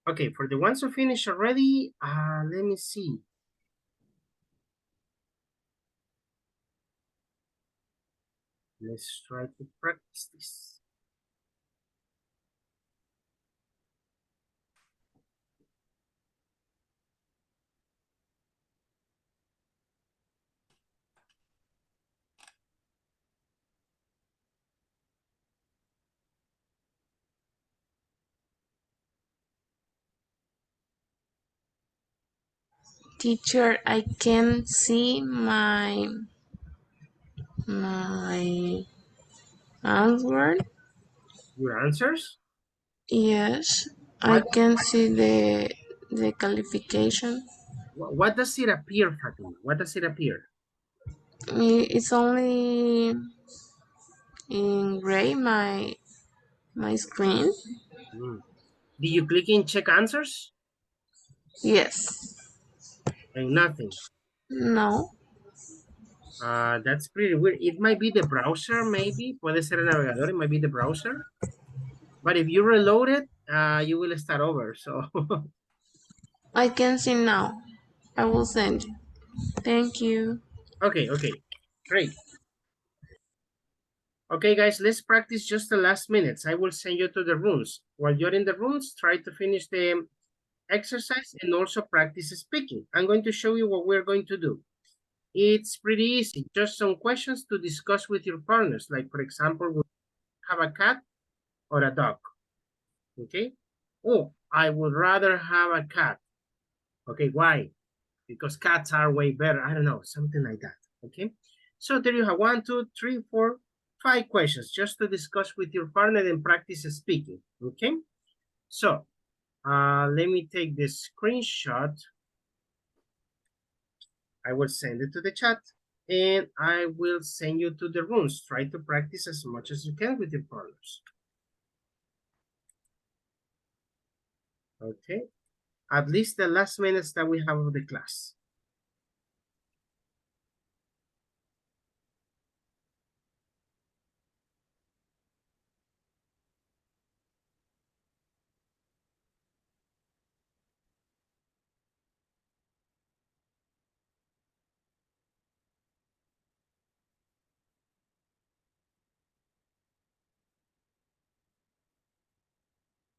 Okay, for the ones who finished already, let me see. Let's try to practice this. Teacher, I can see my answer. Your answers? Yes, I can see the qualification. What does it appear, Fatima? What does it appear? It's only in gray my screen. Did you click in check answers? Yes. And nothing. No. That's pretty weird. It might be the browser, maybe. Puede ser el navegador, it might be the browser. But if you reload it, you will start over. So I can see now. I will send you. Thank you. okay, great. Okay, guys, let's practice just the last minutes. I will send you to the rooms. While you're in the rooms, try to finish the exercise and also practice speaking. I'm going to show you what we're going to do. It's pretty easy. Just some questions to discuss with your partners. Like, for example, would you have a cat or a dog? Okay. Oh, I would rather have a cat. Okay, why? Because cats are way better. I don't know, something like that. Okay. So there you have 1, 2, 3, 4, 5 questions just to discuss with your partner and practice speaking. Okay. So let me take this screenshot. I will send it to the chat and I will send you to the rooms. Try to practice as much as you can with your partners. Okay. At least the last minutes that we have of the class.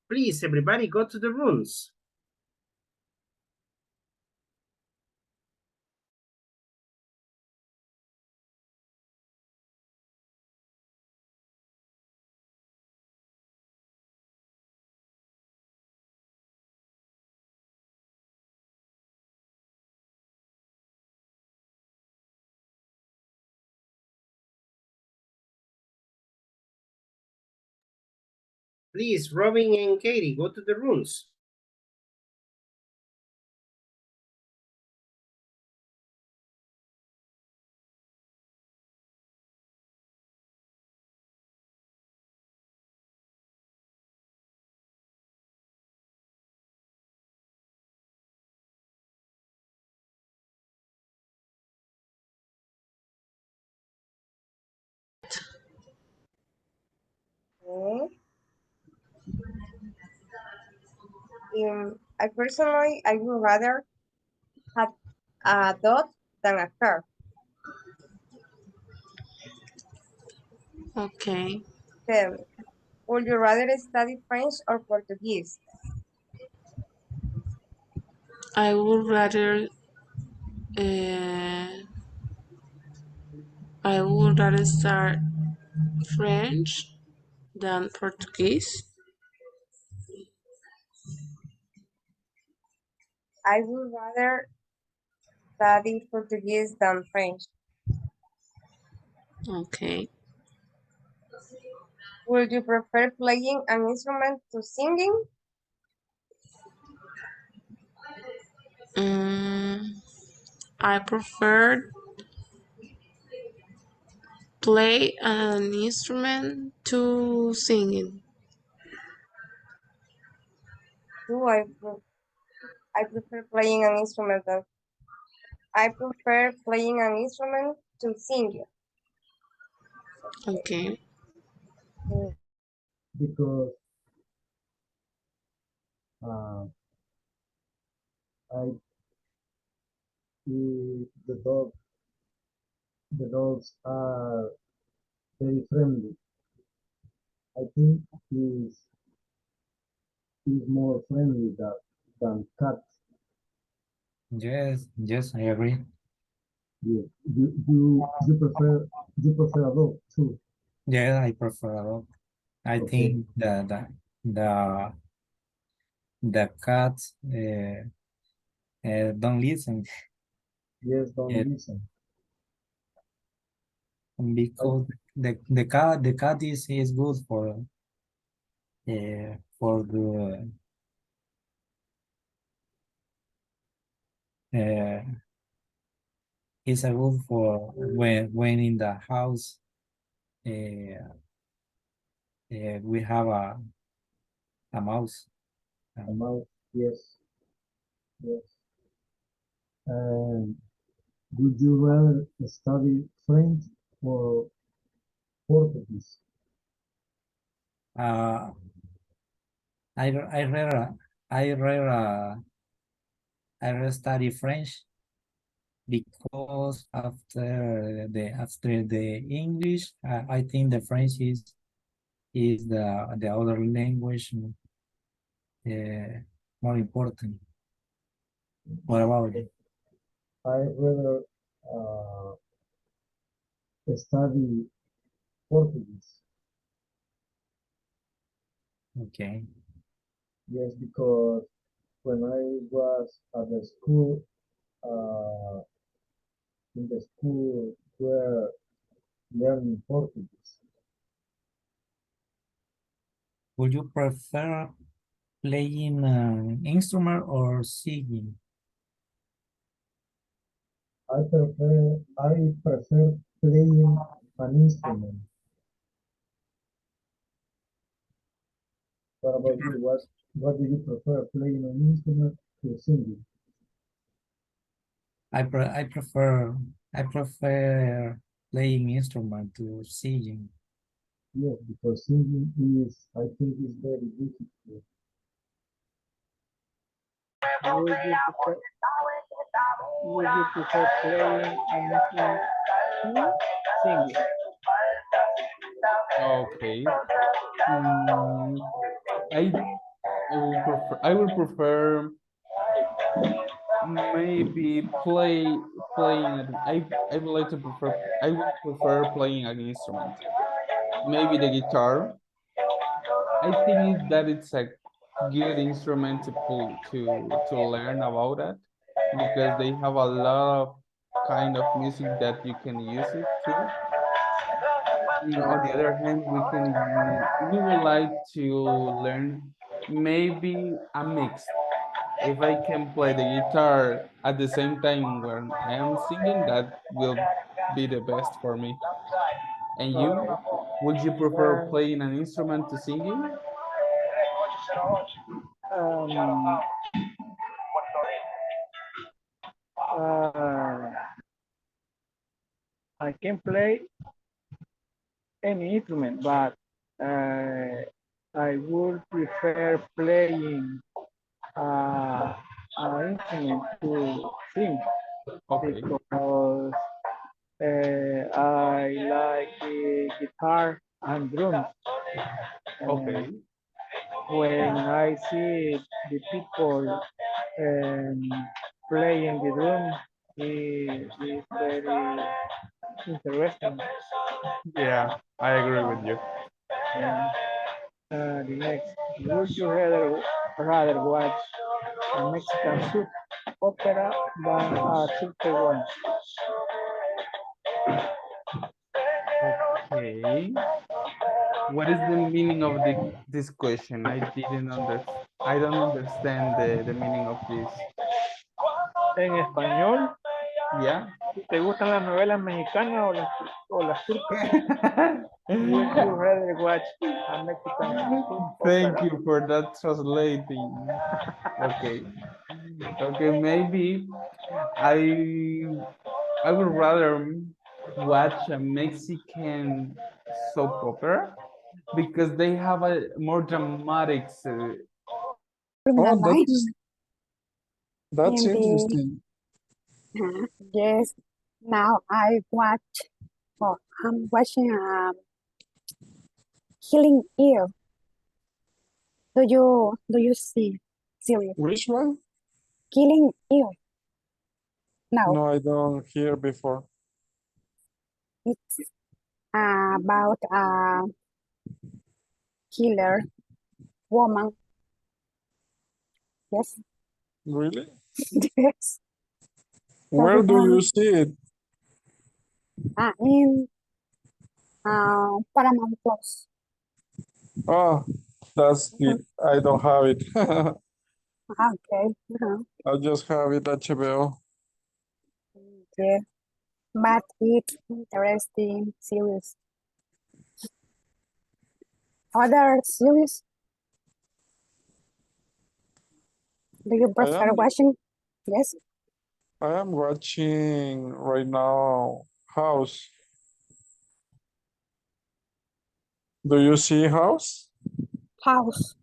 Please, everybody, go to the rooms. Please, Robin and Katie, go to the rooms. Okay. I personally, I would rather have a dog than a car. Okay. Would you rather study French or Portuguese? I would rather start French than Portuguese. I would rather study Portuguese than French. Okay. Would you prefer playing an instrument to singing? I prefer play an instrument to singing. I prefer playing an instrument. I prefer playing an instrument to sing. Okay. Because Uh, I the dog the dogs are very friendly. I think is more friendly than cats. Yes, I agree. Yeah. You prefer a dog too. Yeah, I prefer a dog. I Okay. think the the cats don't listen. Yes, don't Yeah, listen. because the cat is good for the it's a good for when in the house uh, we have a mouse. A mouse, yes, yes. And would you rather study French or Portuguese? Uh, I rather I rather I rather study French because after the English, I think the French is the other language more important. What about you? I rather study Portuguese. Okay. Yes, because when I was at the school, uh, in the school were learning Portuguese. Would you prefer playing an instrument or singing? I prefer playing an instrument. What about you? What do you prefer, playing an instrument or singing? I prefer playing instrument to singing. Yes, because singing I think, is very difficult. Would you prefer playing an instrument to singing? Okay. Mm, I will prefer maybe playing I would like to prefer I would prefer playing an instrument. Maybe the guitar. I think that it's a good instrument to learn about it because they have a lot of kind of music that you can use it to. On the other hand, we would like to learn maybe a mix. If I can play the guitar at the same time when I am singing, that will be the best for me. And you, would you prefer Well, playing an instrument to singing? um, uh, I can play any instrument, but I would prefer playing an instrument to sing Okay. because I like the guitar and drums. Okay. When I see the people playing the drum, it is very interesting. Yeah, I agree with you. And, the next, would you rather watch a Mexican soap opera than a Turkish one? Okay. What is the meaning of this question? I don't understand the meaning of this. En español, Yeah. ¿te gustan las novelas mexicanas o las turcas? Would you rather watch a Mexican soap Thank opera? you for that translating. Okay. Okay, maybe I I would rather watch a Mexican soap opera because they have a more dramatic criminal Oh, minds. that's In the interesting. yes, now I'm watching Killing Eve. Do you see series? Which one? Killing Eve. No, No, I don't hear before. it's about a killer woman. Yes, Really? yes. Where do you see it? In Paramount Plus. Oh, that's it. I don't have it. Okay. I just have it HBO. Yeah, but it's interesting series. Other series? Do you prefer watching? Yes. I am watching right now House. Do you see House? House.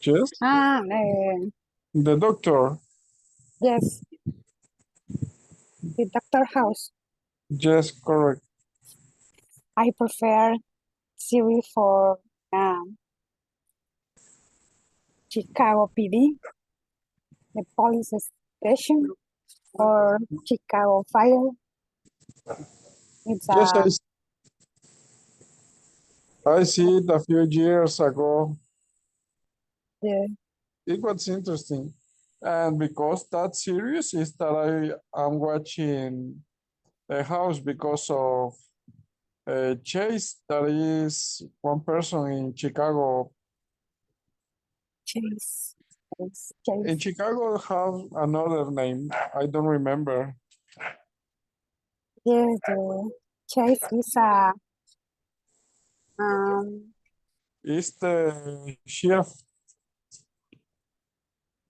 Yes. The doctor. Yes. The Doctor House. Yes, correct. I prefer series for Chicago PD, the police station, or Chicago Fire. It's Yes, I see it a few years ago. yeah. It was interesting. And because that series is that I am watching a house because of Chase, that is one person in Chicago. Chase. In Chicago have another name. I don't remember. Yes, the Chase is It's the chef.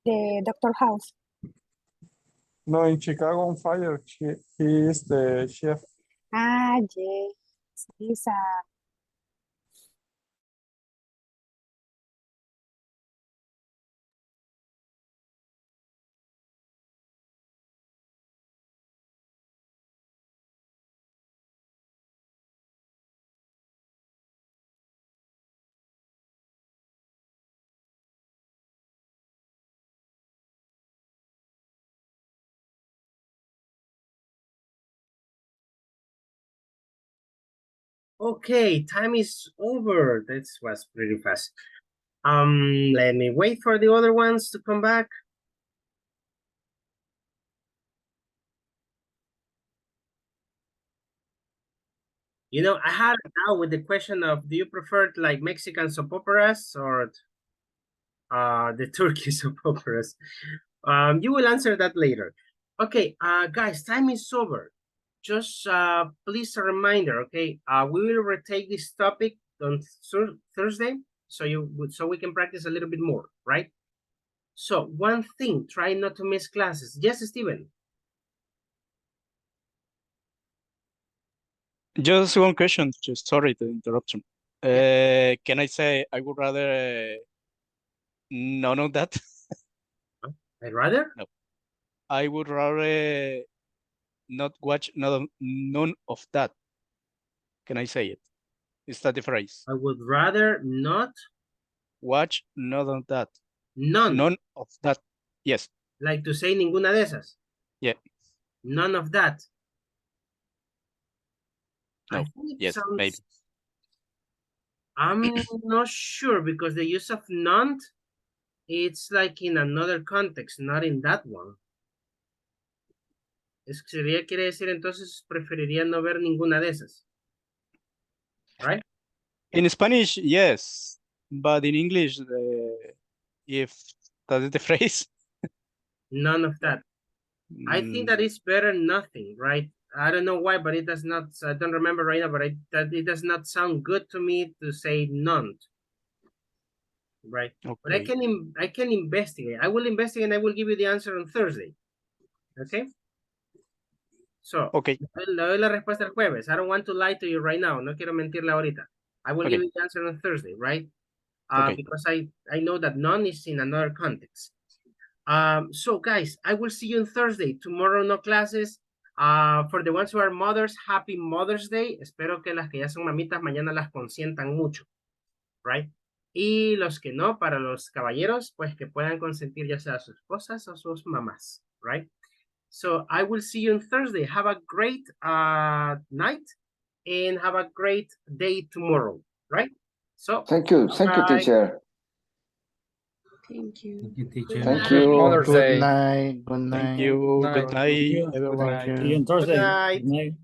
the Doctor House. No, in Chicago on Fire, he is the chef. Yes. He's Okay, time is over. That was pretty fast. Let me wait for the other ones to come back. You know, I had it now with the question of, do you prefer like Mexican soap operas or the Turkish soap operas? You will answer that later. Okay, guys, time is over. Just please a reminder, okay? We will retake this topic on Thursday, so we can practice a little bit more, right? So one thing, try not to miss classes. Yes, Steven. Just one question. Just sorry to interruption. Can I say I would rather none of that? I'd rather? No. I would rather not watch none of that. Can I say it? Is that the phrase? I would rather not watch none of that. None. None of that. Yes. Like to say ninguna de esas. Yeah. None of that. No. I think it yes, sounds, maybe. I'm not sure because the use of none, it's like in another context, not in that one. Es que sería, quiere decir, entonces preferiría no ver ninguna de esas. Right? In Spanish, yes. But in English, if that is the phrase. None of that. I think that is better nothing, right? I don't know why, but it does not, I don't remember right now, but it does not sound good to me to say none. Right? Okay. But I can investigate. I will investigate and I will give you the answer on Thursday. Okay? So, okay. le doy la respuesta el jueves. I don't want to lie to you right now. No quiero mentirle ahorita. I will give you the answer on Thursday, right? Okay. because I know that none is in another context. So guys, I will see you on Thursday. Tomorrow no classes. For the ones who are mothers, happy Mother's Day. Espero que las que ya son mamitas mañana las consientan mucho, right? Y los que no, para los caballeros, pues que puedan consentir ya sea a sus esposas o sus mamás, right? So I will see you on Thursday. Have a great night and have a great day tomorrow, right? So Thank you, teacher. Thank you. Thank you, teacher. Thank you. Mother's Good Day. night. Good night. Thank you. Good night, everyone. night. See you on Thursday. night. Good night.